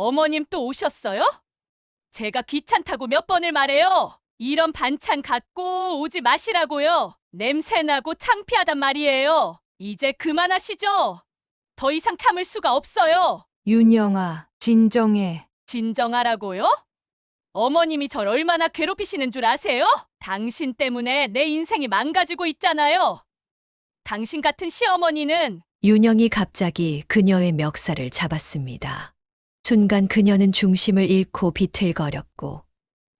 어머님 또 오셨어요? 제가 귀찮다고 몇 번을 말해요. 이런 반찬 갖고 오지 마시라고요. 냄새나고 창피하단 말이에요. 이제 그만하시죠. 더 이상 참을 수가 없어요. 윤영아, 진정해. 진정하라고요? 어머님이 절 얼마나 괴롭히시는 줄 아세요? 당신 때문에 내 인생이 망가지고 있잖아요. 당신 같은 시어머니는 윤영이 갑자기 그녀의 멱살을 잡았습니다. 순간 그녀는 중심을 잃고 비틀거렸고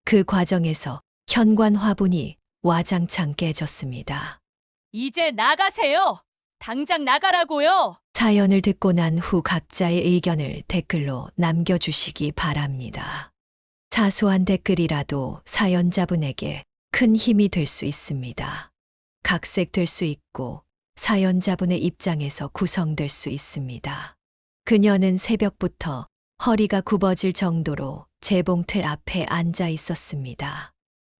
그 과정에서 현관 화분이 와장창 깨졌습니다. 이제 나가세요. 당장 나가라고요. 사연을 듣고 난 후 각자의 의견을 댓글로 남겨주시기 바랍니다. 사소한 댓글이라도 사연자분에게 큰 힘이 될 수 있습니다. 각색될 수 있고 사연자분의 입장에서 구성될 수 있습니다. 그녀는 새벽부터 허리가 굽어질 정도로 재봉틀 앞에 앉아 있었습니다.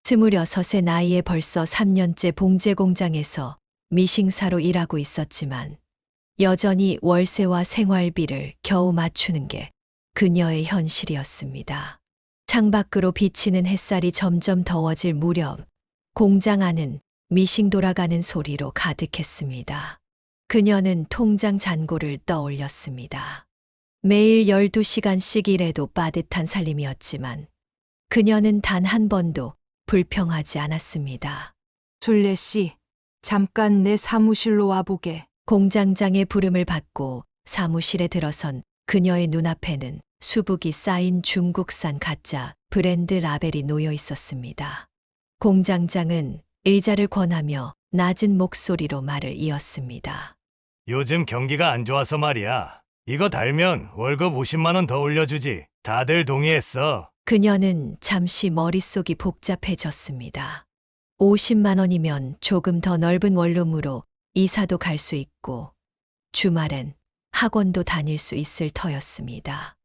26의 나이에 벌써 3년째 봉제 공장에서 미싱사로 일하고 있었지만 여전히 월세와 생활비를 겨우 맞추는 게 그녀의 현실이었습니다. 창밖으로 비치는 햇살이 점점 더워질 무렵 공장 안은 미싱 돌아가는 소리로 가득했습니다. 그녀는 통장 잔고를 떠올렸습니다. 매일 12시간씩 일해도 빠듯한 살림이었지만 그녀는 단 한 번도 불평하지 않았습니다. 술래 씨, 잠깐 내 사무실로 와보게. 공장장의 부름을 받고 사무실에 들어선 그녀의 눈앞에는 수북이 쌓인 중국산 가짜 브랜드 라벨이 놓여 있었습니다. 공장장은 의자를 권하며 낮은 목소리로 말을 이었습니다. 요즘 경기가 안 좋아서 말이야. 이거 달면 월급 50만 원 더 올려주지. 다들 동의했어. 그녀는 잠시 머릿속이 복잡해졌습니다. 50만 원이면 조금 더 넓은 원룸으로 이사도 갈 수 있고 주말엔 학원도 다닐 수 있을 터였습니다.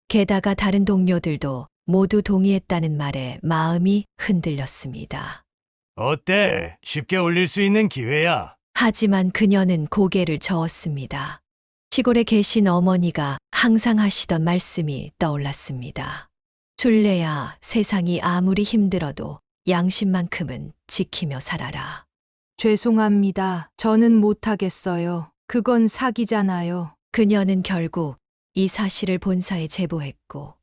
게다가 다른 동료들도 모두 동의했다는 말에 마음이 흔들렸습니다. 어때? 쉽게 올릴 수 있는 기회야. 하지만 그녀는 고개를 저었습니다. 시골에 계신 어머니가 항상 하시던 말씀이 떠올랐습니다. 술래야, 세상이 아무리 힘들어도 양심만큼은 지키며 살아라. 죄송합니다. 저는 못하겠어요. 그건 사기잖아요. 그녀는 결국 이 사실을 본사에 제보했고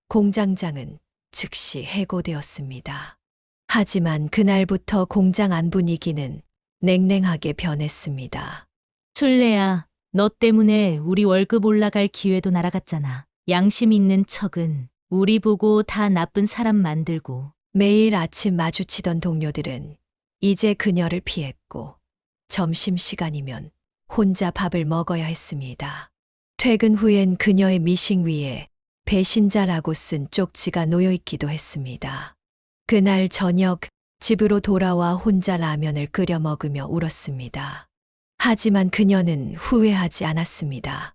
공장장은 즉시 해고되었습니다. 하지만 그날부터 공장 안 분위기는 냉랭하게 변했습니다. 술래야, 너 때문에 우리 월급 올라갈 기회도 날아갔잖아. 양심 있는 척은 우리 보고 다 나쁜 사람 만들고. 매일 아침 마주치던 동료들은 이제 그녀를 피했고 점심시간이면 혼자 밥을 먹어야 했습니다. 퇴근 후엔 그녀의 미싱 위에 배신자라고 쓴 쪽지가 놓여 있기도 했습니다. 그날 저녁 집으로 돌아와 혼자 라면을 끓여 먹으며 울었습니다. 하지만 그녀는 후회하지 않았습니다.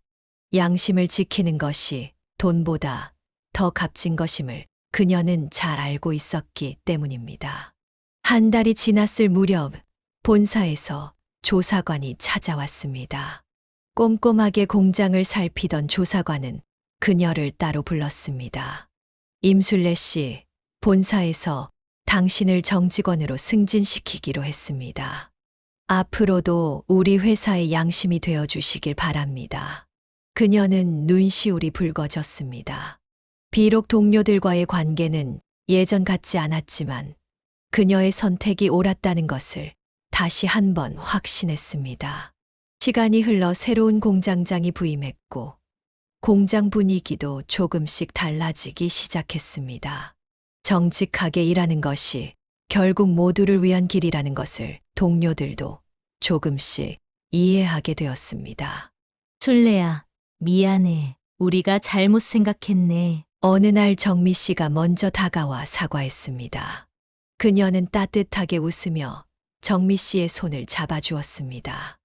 양심을 지키는 것이 돈보다 더 값진 것임을 그녀는 잘 알고 있었기 때문입니다. 한 달이 지났을 무렵 본사에서 조사관이 찾아왔습니다. 꼼꼼하게 공장을 살피던 조사관은 그녀를 따로 불렀습니다. 임술래 씨, 본사에서 당신을 정직원으로 승진시키기로 했습니다. 앞으로도 우리 회사의 양심이 되어 주시길 바랍니다. 그녀는 눈시울이 붉어졌습니다. 비록 동료들과의 관계는 예전 같지 않았지만 그녀의 선택이 옳았다는 것을 다시 한번 확신했습니다. 시간이 흘러 새로운 공장장이 부임했고 공장 분위기도 조금씩 달라지기 시작했습니다. 정직하게 일하는 것이 결국 모두를 위한 길이라는 것을 동료들도 조금씩 이해하게 되었습니다. 술래야, 미안해. 우리가 잘못 생각했네. 어느 날 정미 씨가 먼저 다가와 사과했습니다. 그녀는 따뜻하게 웃으며 정미 씨의 손을 잡아주었습니다.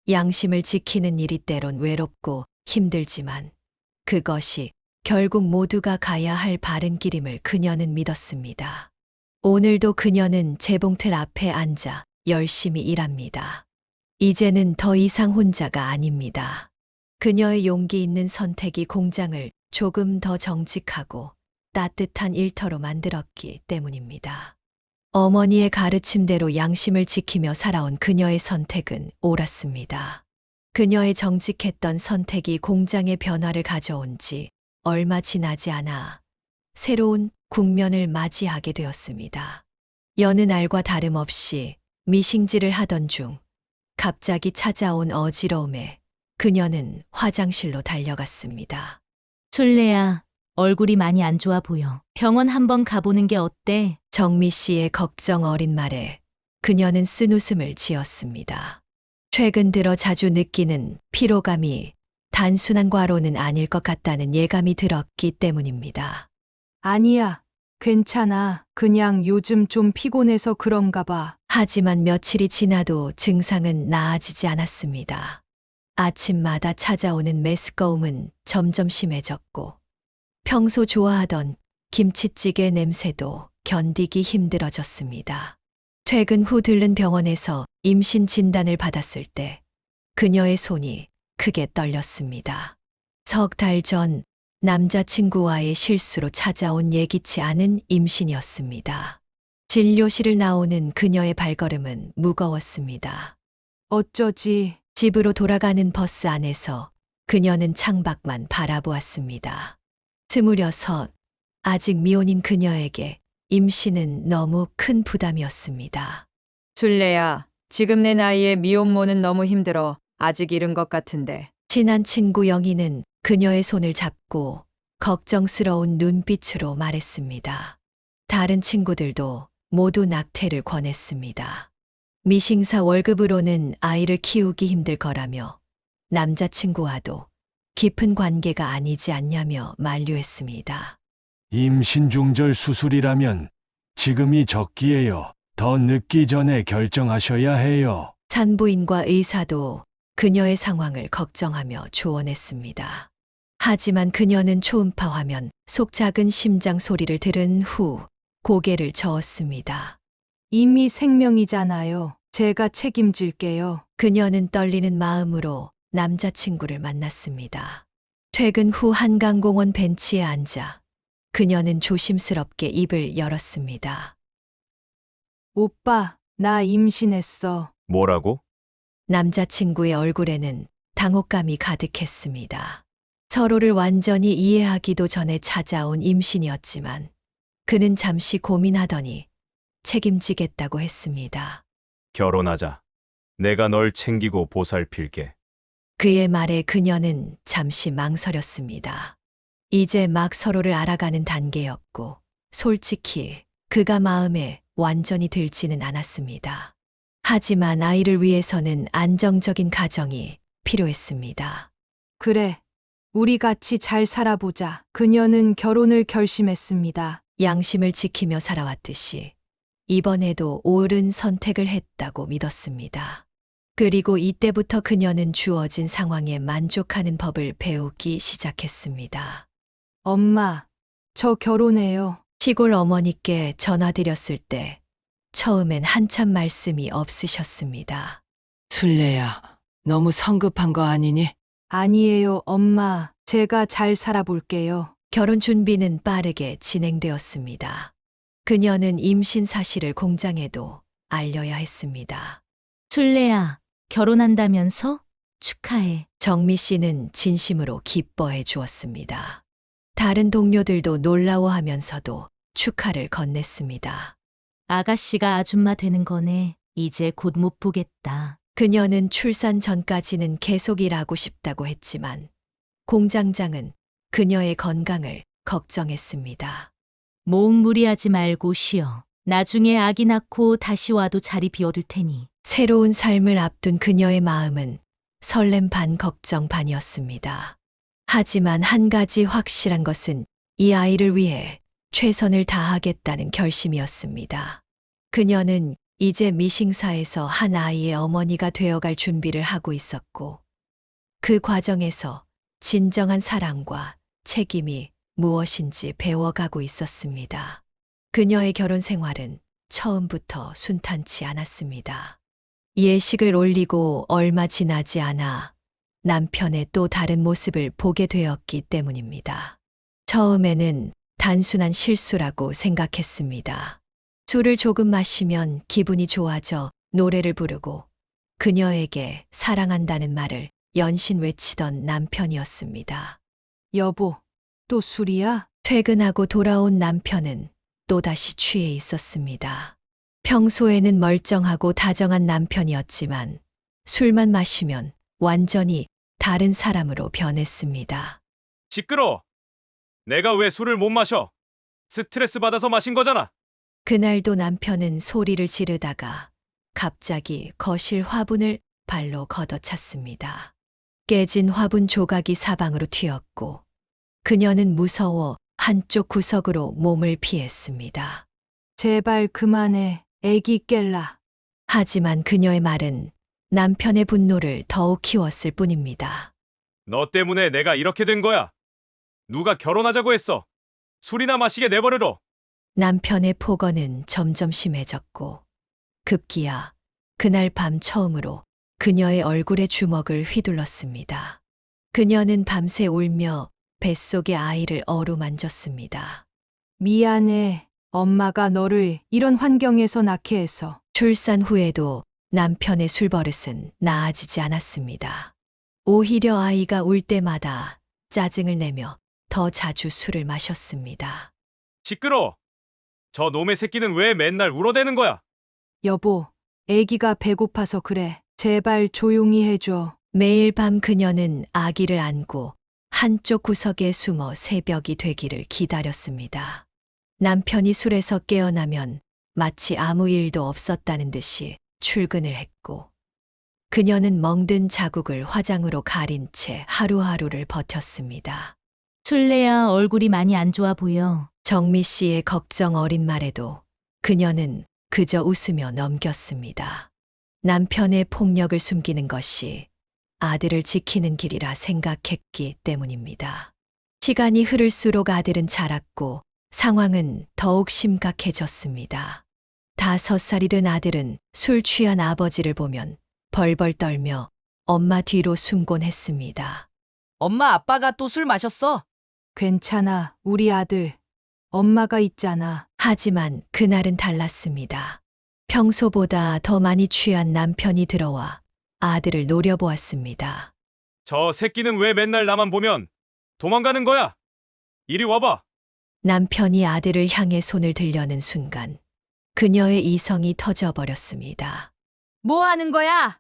양심을 지키는 일이 때론 외롭고 힘들지만 그것이 결국 모두가 가야 할 바른 길임을 그녀는 믿었습니다. 오늘도 그녀는 재봉틀 앞에 앉아 열심히 일합니다. 이제는 더 이상 혼자가 아닙니다. 그녀의 용기 있는 선택이 공장을 조금 더 정직하고 따뜻한 일터로 만들었기 때문입니다. 어머니의 가르침대로 양심을 지키며 살아온 그녀의 선택은 옳았습니다. 그녀의 정직했던 선택이 공장의 변화를 가져온 지 얼마 지나지 않아 새로운 국면을 맞이하게 되었습니다. 여느 날과 다름없이 미싱질을 하던 중 갑자기 찾아온 어지러움에 그녀는 화장실로 달려갔습니다. 술래야, 얼굴이 많이 안 좋아 보여. 병원 한번 가보는 게 어때? 정미 씨의 걱정 어린 말에 그녀는 쓴웃음을 지었습니다. 최근 들어 자주 느끼는 피로감이 단순한 과로는 아닐 것 같다는 예감이 들었기 때문입니다. 아니야. 괜찮아. 그냥 요즘 좀 피곤해서 그런가 봐. 하지만 며칠이 지나도 증상은 나아지지 않았습니다. 아침마다 찾아오는 메스꺼움은 점점 심해졌고 평소 좋아하던 김치찌개 냄새도 견디기 힘들어졌습니다. 퇴근 후 들른 병원에서 임신 진단을 받았을 때 그녀의 손이 크게 떨렸습니다. 석 달 전 남자친구와의 실수로 찾아온 예기치 않은 임신이었습니다. 진료실을 나오는 그녀의 발걸음은 무거웠습니다. 어쩌지? 집으로 돌아가는 버스 안에서 그녀는 창밖만 바라보았습니다. 26, 아직 미혼인 그녀에게 임신은 너무 큰 부담이었습니다. 술래야, 지금 내 나이에 미혼모는 너무 힘들어. 아직 이른 것 같은데. 친한 친구 영희는 그녀의 손을 잡고 걱정스러운 눈빛으로 말했습니다. 다른 친구들도 모두 낙태를 권했습니다. 미싱사 월급으로는 아이를 키우기 힘들 거라며 남자친구와도 깊은 관계가 아니지 않냐며 만류했습니다. 임신 중절 수술이라면 지금이 적기예요. 더 늦기 전에 결정하셔야 해요. 산부인과 의사도 그녀의 상황을 걱정하며 조언했습니다. 하지만 그녀는 초음파 화면 속 작은 심장 소리를 들은 후 고개를 저었습니다. 이미 생명이잖아요. 제가 책임질게요. 그녀는 떨리는 마음으로 남자친구를 만났습니다. 퇴근 후 한강공원 벤치에 앉아 그녀는 조심스럽게 입을 열었습니다. 오빠, 나 임신했어. 뭐라고? 남자친구의 얼굴에는 당혹감이 가득했습니다. 서로를 완전히 이해하기도 전에 찾아온 임신이었지만 그는 잠시 고민하더니 책임지겠다고 했습니다. 결혼하자. 내가 널 챙기고 보살필게. 그의 말에 그녀는 잠시 망설였습니다. 이제 막 서로를 알아가는 단계였고 솔직히 그가 마음에 완전히 들지는 않았습니다. 하지만 아이를 위해서는 안정적인 가정이 필요했습니다. 그래. 우리 같이 잘 살아보자. 그녀는 결혼을 결심했습니다. 양심을 지키며 살아왔듯이 이번에도 옳은 선택을 했다고 믿었습니다. 그리고 이때부터 그녀는 주어진 상황에 만족하는 법을 배우기 시작했습니다. 엄마, 저 결혼해요. 시골 어머니께 전화드렸을 때 처음엔 한참 말씀이 없으셨습니다. 술래야, 너무 성급한 거 아니니? 아니에요, 엄마. 제가 잘 살아볼게요. 결혼 준비는 빠르게 진행되었습니다. 그녀는 임신 사실을 공장에도 알려야 했습니다. 술래야, 결혼한다면서? 축하해. 정미 씨는 진심으로 기뻐해 주었습니다. 다른 동료들도 놀라워하면서도 축하를 건넸습니다. 아가씨가 아줌마 되는 거네. 이제 곧 못 보겠다. 그녀는 출산 전까지는 계속 일하고 싶다고 했지만 공장장은 그녀의 건강을 걱정했습니다. 모응 무리하지 말고 쉬어. 나중에 아기 낳고 다시 와도 자리 비워둘 테니. 새로운 삶을 앞둔 그녀의 마음은 설렘 반 걱정 반이었습니다. 하지만 한 가지 확실한 것은 이 아이를 위해 최선을 다하겠다는 결심이었습니다. 그녀는 이제 미싱사에서 한 아이의 어머니가 되어갈 준비를 하고 있었고 그 과정에서 진정한 사랑과 책임이 무엇인지 배워가고 있었습니다. 그녀의 결혼 생활은 처음부터 순탄치 않았습니다. 예식을 올리고 얼마 지나지 않아 남편의 또 다른 모습을 보게 되었기 때문입니다. 처음에는 단순한 실수라고 생각했습니다. 술을 조금 마시면 기분이 좋아져 노래를 부르고 그녀에게 사랑한다는 말을 연신 외치던 남편이었습니다. 여보, 또 술이야? 퇴근하고 돌아온 남편은 또다시 취해 있었습니다. 평소에는 멀쩡하고 다정한 남편이었지만 술만 마시면 완전히 다른 사람으로 변했습니다. 시끄러. 내가 왜 술을 못 마셔? 스트레스 받아서 마신 거잖아. 그날도 남편은 소리를 지르다가 갑자기 거실 화분을 발로 걷어찼습니다. 깨진 화분 조각이 사방으로 튀었고 그녀는 무서워 한쪽 구석으로 몸을 피했습니다. 제발 그만해. 애기 깰라. 하지만 그녀의 말은 남편의 분노를 더욱 키웠을 뿐입니다. 너 때문에 내가 이렇게 된 거야. 누가 결혼하자고 했어. 술이나 마시게 내버려둬. 남편의 폭언은 점점 심해졌고 급기야 그날 밤 처음으로 그녀의 얼굴에 주먹을 휘둘렀습니다. 그녀는 밤새 울며 뱃속의 아이를 어루만졌습니다. 미안해. 엄마가 너를 이런 환경에서 낳게 해서. 출산 후에도 남편의 술버릇은 나아지지 않았습니다. 오히려 아이가 울 때마다 짜증을 내며 더 자주 술을 마셨습니다. 시끄러. 저 놈의 새끼는 왜 맨날 울어대는 거야? 여보, 애기가 배고파서 그래. 제발 조용히 해줘. 매일 밤 그녀는 아기를 안고 한쪽 구석에 숨어 새벽이 되기를 기다렸습니다. 남편이 술에서 깨어나면 마치 아무 일도 없었다는 듯이 출근을 했고 그녀는 멍든 자국을 화장으로 가린 채 하루하루를 버텼습니다. 술래야, 얼굴이 많이 안 좋아 보여. 정미 씨의 걱정 어린 말에도 그녀는 그저 웃으며 넘겼습니다. 남편의 폭력을 숨기는 것이 아들을 지키는 길이라 생각했기 때문입니다. 시간이 흐를수록 아들은 자랐고 상황은 더욱 심각해졌습니다. 5살이 된 아들은 술 취한 아버지를 보면 벌벌 떨며 엄마 뒤로 숨곤 했습니다. 엄마, 아빠가 또 술 마셨어. 괜찮아. 우리 아들. 엄마가 있잖아. 하지만 그날은 달랐습니다. 평소보다 더 많이 취한 남편이 들어와 아들을 노려보았습니다. 저 새끼는 왜 맨날 나만 보면 도망가는 거야? 이리 와봐. 남편이 아들을 향해 손을 들려는 순간 그녀의 이성이 터져버렸습니다. 뭐 하는 거야?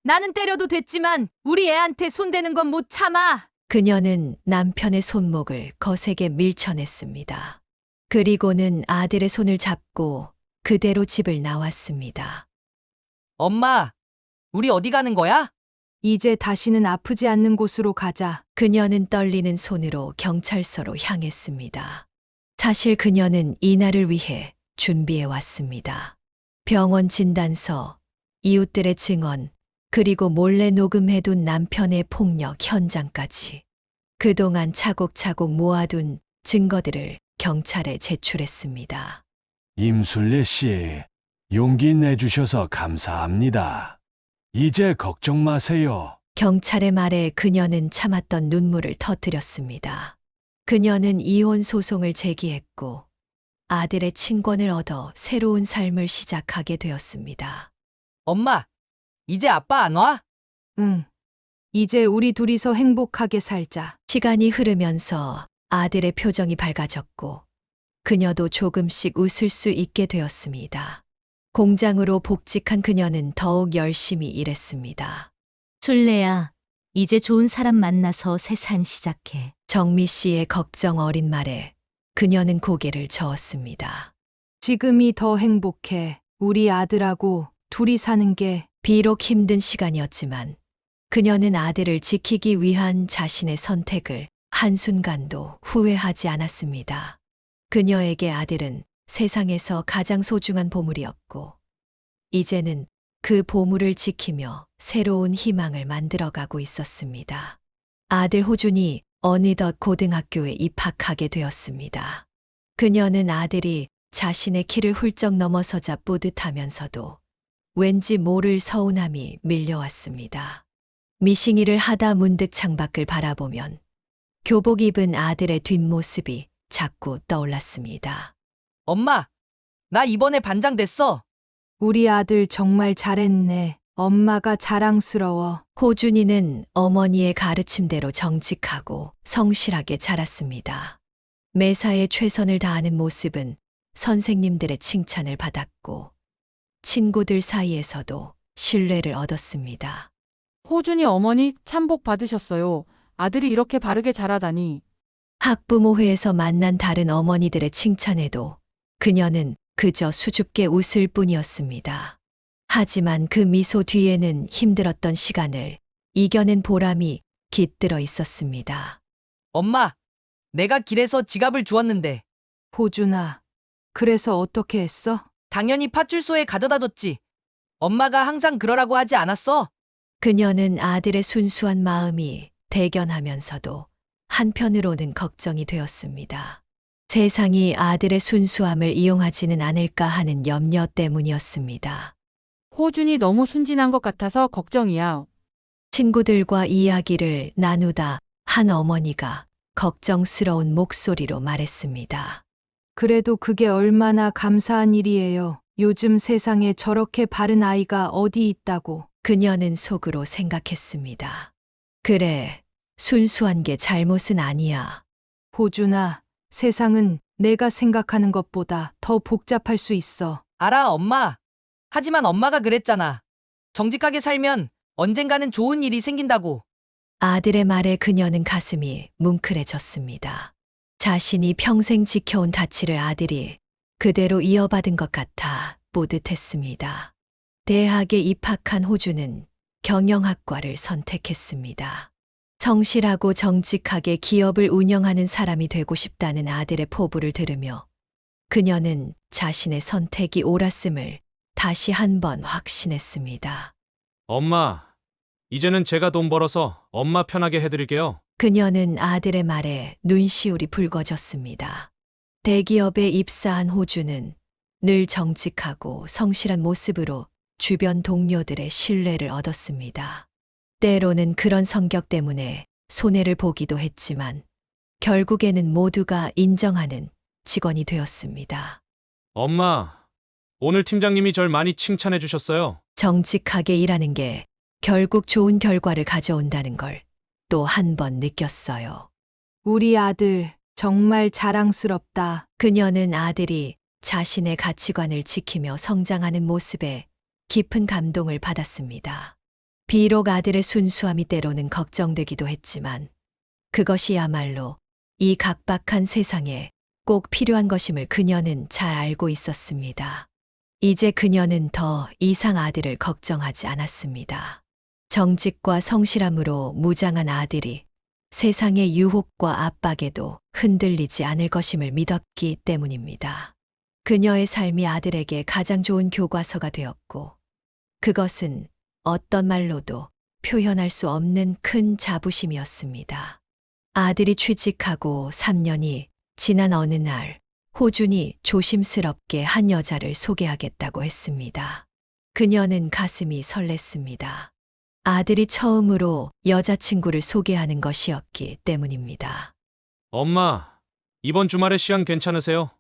나는 때려도 됐지만 우리 애한테 손대는 건 못 참아. 그녀는 남편의 손목을 거세게 밀쳐냈습니다. 그리고는 아들의 손을 잡고 그대로 집을 나왔습니다. 엄마, 우리 어디 가는 거야? 이제 다시는 아프지 않는 곳으로 가자. 그녀는 떨리는 손으로 경찰서로 향했습니다. 사실 그녀는 이날을 위해 준비해 왔습니다. 병원 진단서, 이웃들의 증언, 그리고 몰래 녹음해둔 남편의 폭력 현장까지. 그동안 차곡차곡 모아둔 증거들을 경찰에 제출했습니다. 임술래 씨, 용기 내주셔서 감사합니다. 이제 걱정 마세요. 경찰의 말에 그녀는 참았던 눈물을 터뜨렸습니다. 그녀는 이혼 소송을 제기했고 아들의 친권을 얻어 새로운 삶을 시작하게 되었습니다. 엄마, 이제 아빠 안 와? 응. 이제 우리 둘이서 행복하게 살자. 시간이 흐르면서 아들의 표정이 밝아졌고 그녀도 조금씩 웃을 수 있게 되었습니다. 공장으로 복직한 그녀는 더욱 열심히 일했습니다. 술래야, 이제 좋은 사람 만나서 새 삶 시작해. 정미 씨의 걱정 어린 말에 그녀는 고개를 저었습니다. 지금이 더 행복해. 우리 아들하고 둘이 사는 게. 비록 힘든 시간이었지만 그녀는 아들을 지키기 위한 자신의 선택을 한순간도 후회하지 않았습니다. 그녀에게 아들은 세상에서 가장 소중한 보물이었고 이제는 그 보물을 지키며 새로운 희망을 만들어가고 있었습니다. 아들 호준이 어느덧 고등학교에 입학하게 되었습니다. 그녀는 아들이 자신의 키를 훌쩍 넘어서자 뿌듯하면서도 왠지 모를 서운함이 밀려왔습니다. 미싱이를 하다 문득 창밖을 바라보면 교복 입은 아들의 뒷모습이 자꾸 떠올랐습니다. 엄마, 나 이번에 반장 됐어. 우리 아들 정말 잘했네. 엄마가 자랑스러워. 호준이는 어머니의 가르침대로 정직하고 성실하게 자랐습니다. 매사에 최선을 다하는 모습은 선생님들의 칭찬을 받았고 친구들 사이에서도 신뢰를 얻었습니다. 호준이 어머니 참 복 받으셨어요. 아들이 이렇게 바르게 자라다니. 학부모회에서 만난 다른 어머니들의 칭찬에도 그녀는 그저 수줍게 웃을 뿐이었습니다. 하지만 그 미소 뒤에는 힘들었던 시간을 이겨낸 보람이 깃들어 있었습니다. 엄마, 내가 길에서 지갑을 주웠는데 호준아, 그래서 어떻게 했어? 당연히 파출소에 가져다 뒀지. 엄마가 항상 그러라고 하지 않았어? 그녀는 아들의 순수한 마음이 대견하면서도 한편으로는 걱정이 되었습니다. 세상이 아들의 순수함을 이용하지는 않을까 하는 염려 때문이었습니다. 호준이 너무 순진한 것 같아서 걱정이야. 친구들과 이야기를 나누다 한 어머니가 걱정스러운 목소리로 말했습니다. 그래도 그게 얼마나 감사한 일이에요. 요즘 세상에 저렇게 바른 아이가 어디 있다고. 그녀는 속으로 생각했습니다. 그래, 순수한 게 잘못은 아니야. 호준아, 세상은 내가 생각하는 것보다 더 복잡할 수 있어. 알아, 엄마. 하지만 엄마가 그랬잖아. 정직하게 살면 언젠가는 좋은 일이 생긴다고. 아들의 말에 그녀는 가슴이 뭉클해졌습니다. 자신이 평생 지켜온 가치를 아들이 그대로 이어받은 것 같아 뿌듯했습니다. 대학에 입학한 호주는 경영학과를 선택했습니다. 성실하고 정직하게 기업을 운영하는 사람이 되고 싶다는 아들의 포부를 들으며 그녀는 자신의 선택이 옳았음을 다시 한번 확신했습니다. 엄마, 이제는 제가 돈 벌어서 엄마 편하게 해드릴게요. 그녀는 아들의 말에 눈시울이 붉어졌습니다. 대기업에 입사한 호주는 늘 정직하고 성실한 모습으로 주변 동료들의 신뢰를 얻었습니다. 때로는 그런 성격 때문에 손해를 보기도 했지만 결국에는 모두가 인정하는 직원이 되었습니다. 엄마, 오늘 팀장님이 절 많이 칭찬해 주셨어요. 정직하게 일하는 게 결국 좋은 결과를 가져온다는 걸 또 한 번 느꼈어요. 우리 아들 정말 자랑스럽다. 그녀는 아들이 자신의 가치관을 지키며 성장하는 모습에 깊은 감동을 받았습니다. 비록 아들의 순수함이 때로는 걱정되기도 했지만 그것이야말로 이 각박한 세상에 꼭 필요한 것임을 그녀는 잘 알고 있었습니다. 이제 그녀는 더 이상 아들을 걱정하지 않았습니다. 정직과 성실함으로 무장한 아들이 세상의 유혹과 압박에도 흔들리지 않을 것임을 믿었기 때문입니다. 그녀의 삶이 아들에게 가장 좋은 교과서가 되었고 그것은 어떤 말로도 표현할 수 없는 큰 자부심이었습니다. 아들이 취직하고 3년이 지난 어느 날 호준이 조심스럽게 한 여자를 소개하겠다고 했습니다. 그녀는 가슴이 설렜습니다. 아들이 처음으로 여자친구를 소개하는 것이었기 때문입니다. 엄마, 이번 주말에 시간 괜찮으세요?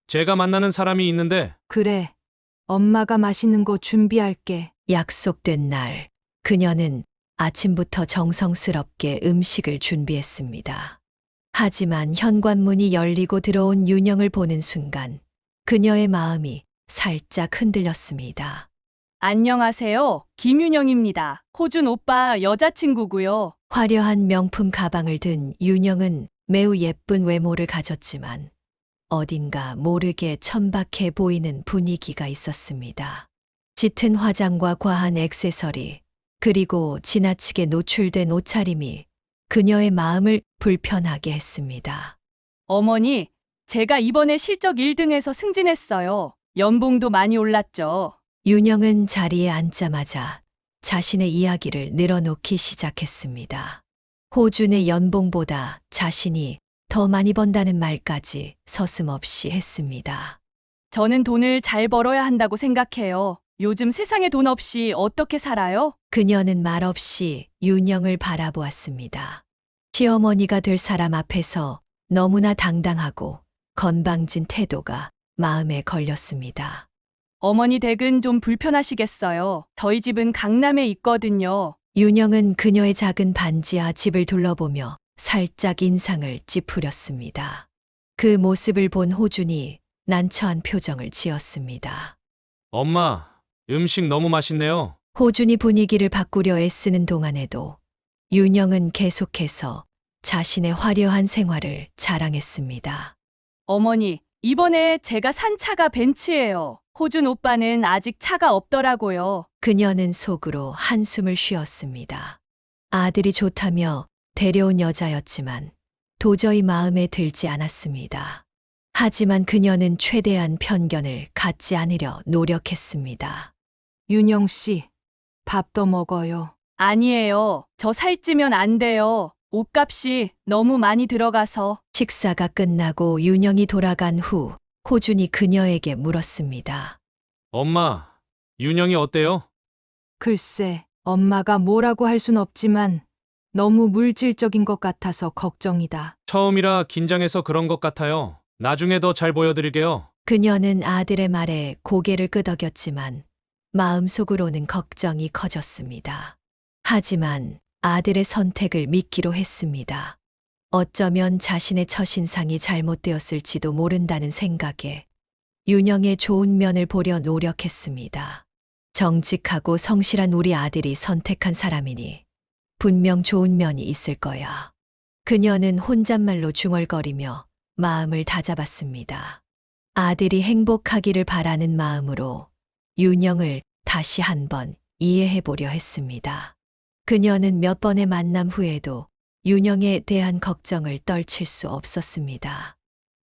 제가 만나는 사람이 있는데. 그래, 엄마가 맛있는 거 준비할게. 약속된 날, 그녀는 아침부터 정성스럽게 음식을 준비했습니다. 하지만 현관문이 열리고 들어온 윤영을 보는 순간 그녀의 마음이 살짝 흔들렸습니다. 안녕하세요. 김윤영입니다. 호준 오빠 여자친구고요. 화려한 명품 가방을 든 윤영은 매우 예쁜 외모를 가졌지만 어딘가 모르게 천박해 보이는 분위기가 있었습니다. 짙은 화장과 과한 액세서리, 그리고 지나치게 노출된 옷차림이 그녀의 마음을 불편하게 했습니다. 어머니, 제가 이번에 실적 1등해서 승진했어요. 연봉도 많이 올랐죠. 윤영은 자리에 앉자마자 자신의 이야기를 늘어놓기 시작했습니다. 호준의 연봉보다 자신이 더 많이 번다는 말까지 서슴없이 했습니다. 저는 돈을 잘 벌어야 한다고 생각해요. 요즘 세상에 돈 없이 어떻게 살아요? 그녀는 말없이 윤영을 바라보았습니다. 시어머니가 될 사람 앞에서 너무나 당당하고 건방진 태도가 마음에 걸렸습니다. 어머니 댁은 좀 불편하시겠어요. 저희 집은 강남에 있거든요. 윤영은 그녀의 작은 반지하 집을 둘러보며 살짝 인상을 찌푸렸습니다. 그 모습을 본 호준이 난처한 표정을 지었습니다. 엄마, 음식 너무 맛있네요. 호준이 분위기를 바꾸려 애쓰는 동안에도 윤영은 계속해서 자신의 화려한 생활을 자랑했습니다. 어머니, 이번에 제가 산 차가 벤츠예요. 호준 오빠는 아직 차가 없더라고요. 그녀는 속으로 한숨을 쉬었습니다. 아들이 좋다며 데려온 여자였지만 도저히 마음에 들지 않았습니다. 하지만 그녀는 최대한 편견을 갖지 않으려 노력했습니다. 윤영 씨, 밥 더 먹어요. 아니에요. 저 살찌면 안 돼요. 옷값이 너무 많이 들어가서. 식사가 끝나고 윤영이 돌아간 후 호준이 그녀에게 물었습니다. 엄마, 윤영이 어때요? 글쎄, 엄마가 뭐라고 할 순 없지만 너무 물질적인 것 같아서 걱정이다. 처음이라 긴장해서 그런 것 같아요. 나중에 더 잘 보여드릴게요. 그녀는 아들의 말에 고개를 끄덕였지만 마음속으로는 걱정이 커졌습니다. 하지만 아들의 선택을 믿기로 했습니다. 어쩌면 자신의 첫인상이 잘못되었을지도 모른다는 생각에 윤영의 좋은 면을 보려 노력했습니다. 정직하고 성실한 우리 아들이 선택한 사람이니 분명 좋은 면이 있을 거야. 그녀는 혼잣말로 중얼거리며 마음을 다잡았습니다. 아들이 행복하기를 바라는 마음으로 윤영을 다시 한번 이해해보려 했습니다. 그녀는 몇 번의 만남 후에도 윤영에 대한 걱정을 떨칠 수 없었습니다.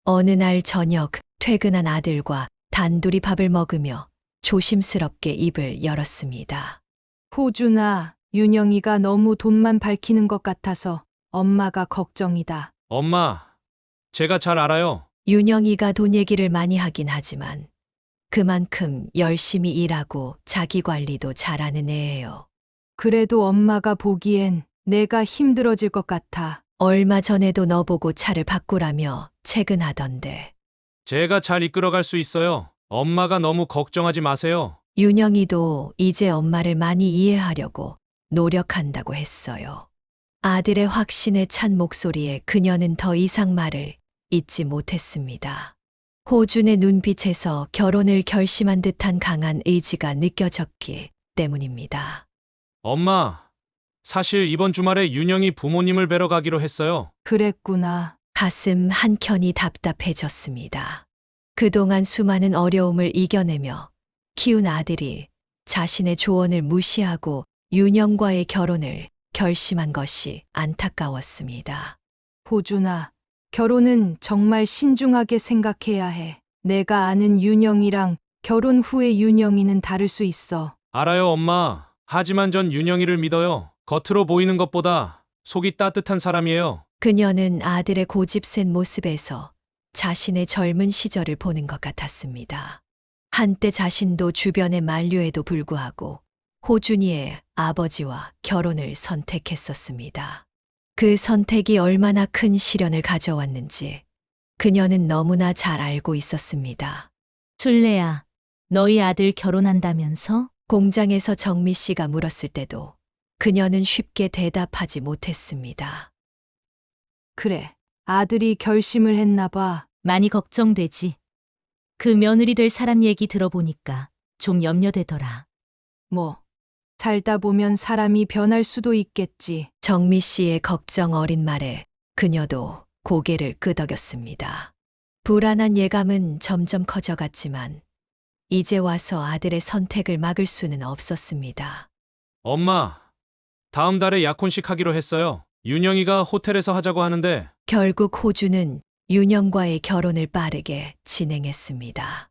어느 날 저녁 퇴근한 아들과 단둘이 밥을 먹으며 조심스럽게 입을 열었습니다. 호준아, 윤영이가 너무 돈만 밝히는 것 같아서 엄마가 걱정이다. 엄마, 제가 잘 알아요. 윤영이가 돈 얘기를 많이 하긴 하지만 그만큼 열심히 일하고 자기 관리도 잘하는 애예요. 그래도 엄마가 보기엔 내가 힘들어질 것 같아. 얼마 전에도 너보고 차를 바꾸라며 채근하던데. 제가 잘 이끌어갈 수 있어요. 엄마가 너무 걱정하지 마세요. 윤영이도 이제 엄마를 많이 이해하려고 노력한다고 했어요. 아들의 확신에 찬 목소리에 그녀는 더 이상 말을 잇지 못했습니다. 호준의 눈빛에서 결혼을 결심한 듯한 강한 의지가 느껴졌기 때문입니다. 엄마, 사실 이번 주말에 윤영이 부모님을 뵈러 가기로 했어요. 그랬구나. 가슴 한켠이 답답해졌습니다. 그동안 수많은 어려움을 이겨내며 키운 아들이 자신의 조언을 무시하고 윤영과의 결혼을 결심한 것이 안타까웠습니다. 호준아, 결혼은 정말 신중하게 생각해야 해. 내가 아는 윤영이랑 결혼 후의 윤영이는 다를 수 있어. 알아요, 엄마. 하지만 전 윤영이를 믿어요. 겉으로 보이는 것보다 속이 따뜻한 사람이에요. 그녀는 아들의 고집센 모습에서 자신의 젊은 시절을 보는 것 같았습니다. 한때 자신도 주변의 만류에도 불구하고 호준이의 아버지와 결혼을 선택했었습니다. 그 선택이 얼마나 큰 시련을 가져왔는지 그녀는 너무나 잘 알고 있었습니다. 순례야, 너희 아들 결혼한다면서? 공장에서 정미 씨가 물었을 때도 그녀는 쉽게 대답하지 못했습니다. 그래, 아들이 결심을 했나 봐. 많이 걱정되지. 그 며느리 될 사람 얘기 들어보니까 좀 염려되더라. 뭐, 살다 보면 사람이 변할 수도 있겠지. 정미 씨의 걱정 어린 말에 그녀도 고개를 끄덕였습니다. 불안한 예감은 점점 커져갔지만 이제 와서 아들의 선택을 막을 수는 없었습니다. 엄마, 다음 달에 약혼식 하기로 했어요. 윤영이가 호텔에서 하자고 하는데 결국 호주는 윤영과의 결혼을 빠르게 진행했습니다.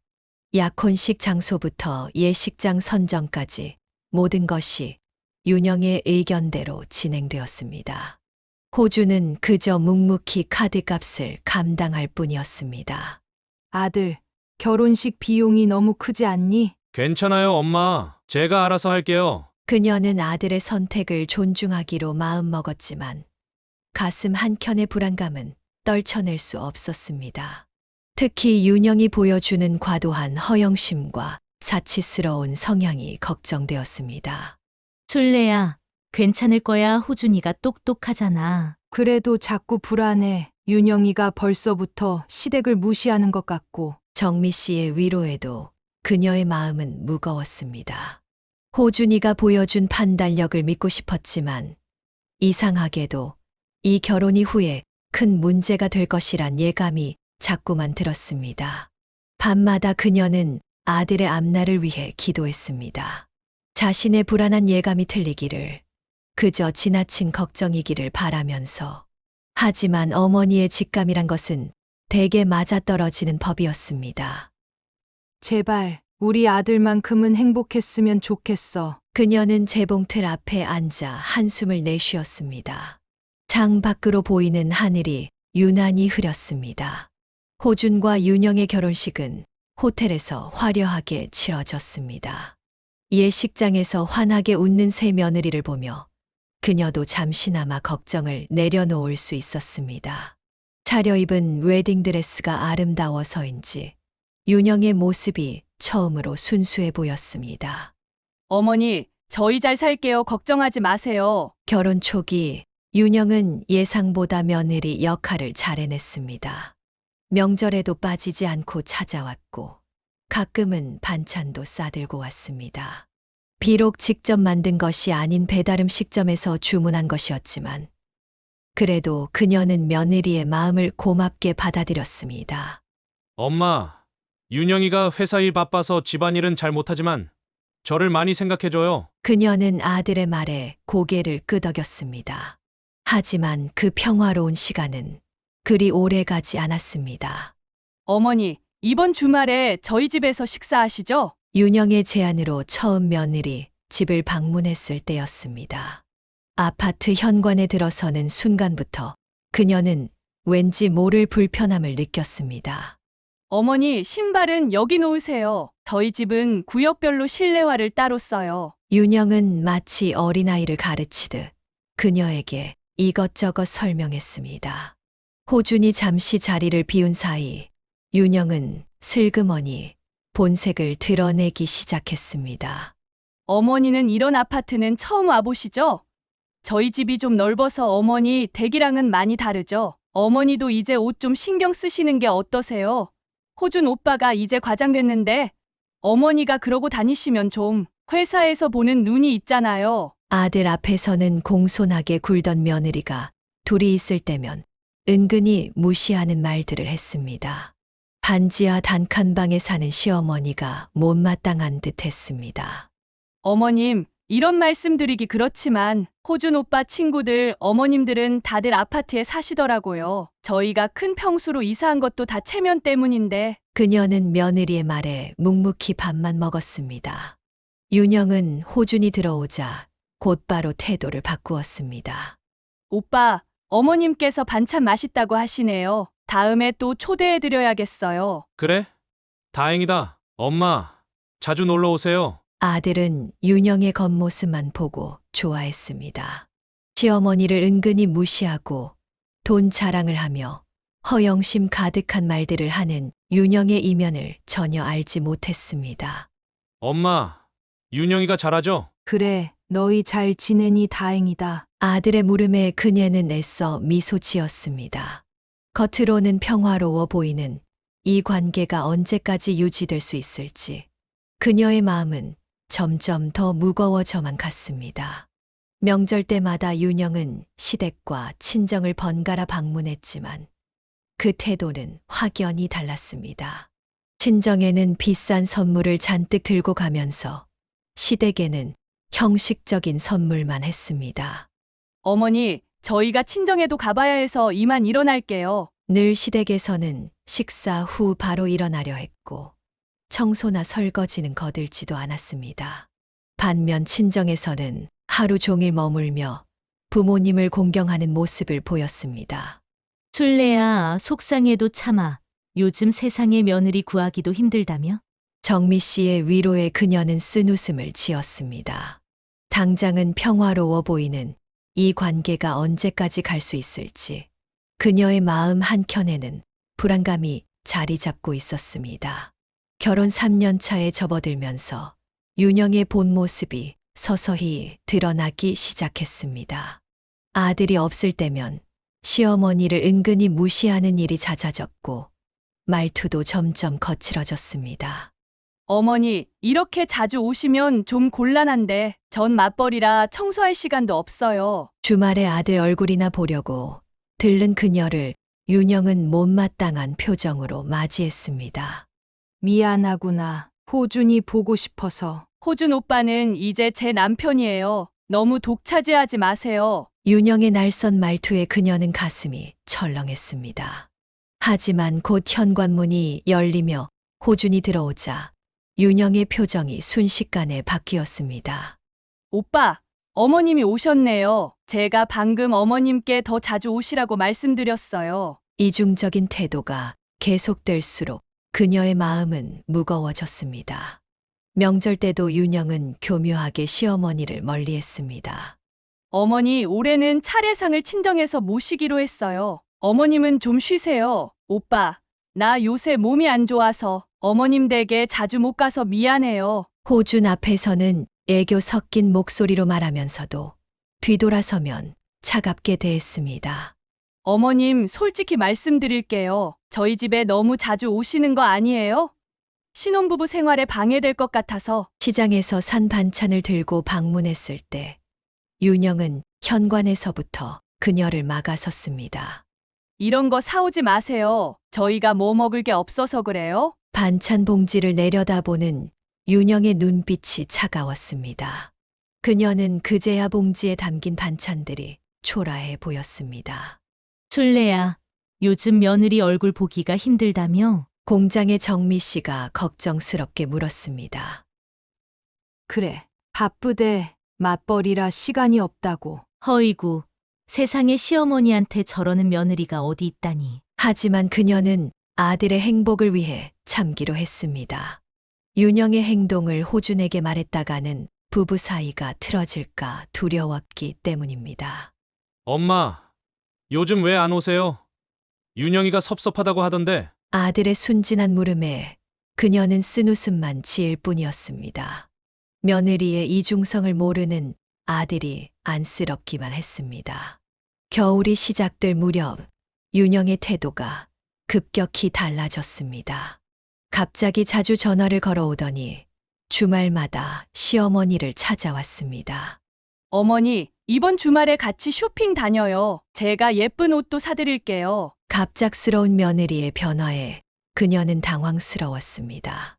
약혼식 장소부터 예식장 선정까지 모든 것이 윤영의 의견대로 진행되었습니다. 호주는 그저 묵묵히 카드값을 감당할 뿐이었습니다. 아들, 결혼식 비용이 너무 크지 않니? 괜찮아요, 엄마. 제가 알아서 할게요. 그녀는 아들의 선택을 존중하기로 마음먹었지만 가슴 한켠의 불안감은 떨쳐낼 수 없었습니다. 특히 윤영이 보여주는 과도한 허영심과 사치스러운 성향이 걱정되었습니다. 술래야, 괜찮을 거야. 호준이가 똑똑하잖아. 그래도 자꾸 불안해. 윤영이가 벌써부터 시댁을 무시하는 것 같고. 정미 씨의 위로에도 그녀의 마음은 무거웠습니다. 호준이가 보여준 판단력을 믿고 싶었지만 이상하게도 이 결혼 이후에 큰 문제가 될 것이란 예감이 자꾸만 들었습니다. 밤마다 그녀는 아들의 앞날을 위해 기도했습니다. 자신의 불안한 예감이 틀리기를, 그저 지나친 걱정이기를 바라면서. 하지만 어머니의 직감이란 것은 대개 맞아떨어지는 법이었습니다. 제발 우리 아들만큼은 행복했으면 좋겠어. 그녀는 재봉틀 앞에 앉아 한숨을 내쉬었습니다. 장 밖으로 보이는 하늘이 유난히 흐렸습니다. 호준과 윤영의 결혼식은 호텔에서 화려하게 치러졌습니다. 예식장에서 환하게 웃는 새 며느리를 보며 그녀도 잠시나마 걱정을 내려놓을 수 있었습니다. 차려입은 웨딩드레스가 아름다워서인지 윤영의 모습이 처음으로 순수해 보였습니다. 어머니, 저희 잘 살게요. 걱정하지 마세요. 결혼 초기 윤영은 예상보다 며느리 역할을 잘 해냈습니다. 명절에도 빠지지 않고 찾아왔고 가끔은 반찬도 싸들고 왔습니다. 비록 직접 만든 것이 아닌 배달 음식점에서 주문한 것이었지만 그래도 그녀는 며느리의 마음을 고맙게 받아들였습니다. 엄마, 윤영이가 회사 일 바빠서 집안일은 잘 못하지만 저를 많이 생각해줘요. 그녀는 아들의 말에 고개를 끄덕였습니다. 하지만 그 평화로운 시간은 그리 오래 가지 않았습니다. 어머니, 이번 주말에 저희 집에서 식사하시죠? 윤영의 제안으로 처음 며느리 집을 방문했을 때였습니다. 아파트 현관에 들어서는 순간부터 그녀는 왠지 모를 불편함을 느꼈습니다. 어머니, 신발은 여기 놓으세요. 저희 집은 구역별로 실내화를 따로 써요. 윤영은 마치 어린아이를 가르치듯 그녀에게 이것저것 설명했습니다. 호준이 잠시 자리를 비운 사이 윤영은 슬그머니 본색을 드러내기 시작했습니다. 어머니는 이런 아파트는 처음 와보시죠? 저희 집이 좀 넓어서 어머니 댁이랑은 많이 다르죠? 어머니도 이제 옷 좀 신경 쓰시는 게 어떠세요? 호준 오빠가 이제 과장 됐는데 어머니가 그러고 다니시면 좀 회사에서 보는 눈이 있잖아요. 아들 앞에서는 공손하게 굴던 며느리가 둘이 있을 때면 은근히 무시하는 말들을 했습니다. 반지하 단칸방에 사는 시어머니가 못마땅한 듯 했습니다. 어머님, 이런 말씀 드리기 그렇지만 호준 오빠 친구들 어머님들은 다들 아파트에 사시더라고요. 저희가 큰 평수로 이사한 것도 다 체면 때문인데. 그녀는 며느리의 말에 묵묵히 밥만 먹었습니다. 윤영은 호준이 들어오자 곧바로 태도를 바꾸었습니다. 오빠, 어머님께서 반찬 맛있다고 하시네요. 다음에 또 초대해드려야겠어요. 그래? 다행이다. 엄마, 자주 놀러 오세요. 아들은 윤영의 겉모습만 보고 좋아했습니다. 시어머니를 은근히 무시하고 돈 자랑을 하며 허영심 가득한 말들을 하는 윤영의 이면을 전혀 알지 못했습니다. 엄마, 윤영이가 잘하죠? 그래, 너희 잘 지내니 다행이다. 아들의 물음에 그녀는 애써 미소 지었습니다. 겉으로는 평화로워 보이는 이 관계가 언제까지 유지될 수 있을지 그녀의 마음은 점점 더 무거워져만 갔습니다. 명절 때마다 윤영은 시댁과 친정을 번갈아 방문했지만 그 태도는 확연히 달랐습니다. 친정에는 비싼 선물을 잔뜩 들고 가면서 시댁에는 형식적인 선물만 했습니다. 어머니, 저희가 친정에도 가봐야 해서 이만 일어날게요. 늘 시댁에서는 식사 후 바로 일어나려 했고 청소나 설거지는 거들지도 않았습니다. 반면 친정에서는 하루 종일 머물며 부모님을 공경하는 모습을 보였습니다. 술래야, 속상해도 참아. 요즘 세상에 며느리 구하기도 힘들다며? 정미 씨의 위로에 그녀는 쓴웃음을 지었습니다. 당장은 평화로워 보이는 이 관계가 언제까지 갈 수 있을지 그녀의 마음 한켠에는 불안감이 자리 잡고 있었습니다. 결혼 3년 차에 접어들면서 윤영의 본 모습이 서서히 드러나기 시작했습니다. 아들이 없을 때면 시어머니를 은근히 무시하는 일이 잦아졌고 말투도 점점 거칠어졌습니다. 어머니, 이렇게 자주 오시면 좀 곤란한데 전 맞벌이라 청소할 시간도 없어요. 주말에 아들 얼굴이나 보려고 들른 그녀를 윤영은 못마땅한 표정으로 맞이했습니다. 미안하구나. 호준이 보고 싶어서. 호준 오빠는 이제 제 남편이에요. 너무 독차지하지 마세요. 윤영의 날선 말투에 그녀는 가슴이 철렁했습니다. 하지만 곧 현관문이 열리며 호준이 들어오자 윤영의 표정이 순식간에 바뀌었습니다. 오빠, 어머님이 오셨네요. 제가 방금 어머님께 더 자주 오시라고 말씀드렸어요. 이중적인 태도가 계속될수록 그녀의 마음은 무거워졌습니다. 명절 때도 윤영은 교묘하게 시어머니를 멀리했습니다. 어머니, 올해는 차례상을 친정에서 모시기로 했어요. 어머님은 좀 쉬세요. 오빠, 나 요새 몸이 안 좋아서 어머님 댁에 자주 못 가서 미안해요. 호준 앞에서는 애교 섞인 목소리로 말하면서도 뒤돌아서면 차갑게 대했습니다. 어머님, 솔직히 말씀드릴게요. 저희 집에 너무 자주 오시는 거 아니에요? 신혼부부 생활에 방해될 것 같아서. 시장에서 산 반찬을 들고 방문했을 때 윤영은 현관에서부터 그녀를 막아섰습니다. 이런 거 사오지 마세요. 저희가 뭐 먹을 게 없어서 그래요? 반찬 봉지를 내려다보는 윤영의 눈빛이 차가웠습니다. 그녀는 그제야 봉지에 담긴 반찬들이 초라해 보였습니다. 술래야, 요즘 며느리 얼굴 보기가 힘들다며? 공장의 정미 씨가 걱정스럽게 물었습니다. 그래, 바쁘대. 맞벌이라 시간이 없다고. 허이구, 세상에 시어머니한테 저러는 며느리가 어디 있다니. 하지만 그녀는 아들의 행복을 위해 참기로 했습니다. 윤영의 행동을 호준에게 말했다가는 부부 사이가 틀어질까 두려웠기 때문입니다. 엄마, 요즘 왜 안 오세요? 윤영이가 섭섭하다고 하던데. 아들의 순진한 물음에 그녀는 쓴웃음만 지을 뿐이었습니다. 며느리의 이중성을 모르는 아들이 안쓰럽기만 했습니다. 겨울이 시작될 무렵 윤영의 태도가 급격히 달라졌습니다. 갑자기 자주 전화를 걸어오더니 주말마다 시어머니를 찾아왔습니다. 어머니, 이번 주말에 같이 쇼핑 다녀요. 제가 예쁜 옷도 사드릴게요. 갑작스러운 며느리의 변화에 그녀는 당황스러웠습니다.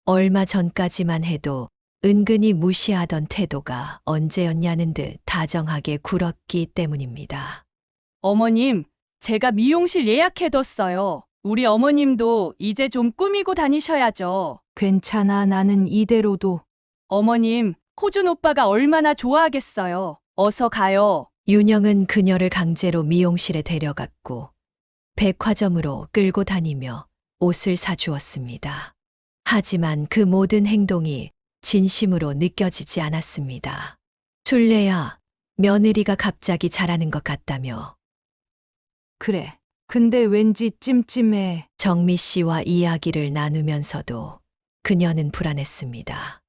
얼마 전까지만 해도 은근히 무시하던 태도가 언제였냐는 듯 다정하게 굴었기 때문입니다. 어머님, 제가 미용실 예약해뒀어요. 우리 어머님도 이제 좀 꾸미고 다니셔야죠. 괜찮아, 나는 이대로도. 어머님, 호준 오빠가 얼마나 좋아하겠어요. 어서 가요. 윤영은 그녀를 강제로 미용실에 데려갔고 백화점으로 끌고 다니며 옷을 사주었습니다. 하지만 그 모든 행동이 진심으로 느껴지지 않았습니다. 술래야, 며느리가 갑자기 잘하는 것 같다며. 그래. 근데 왠지 찜찜해. 정미 씨와 이야기를 나누면서도 그녀는 불안했습니다.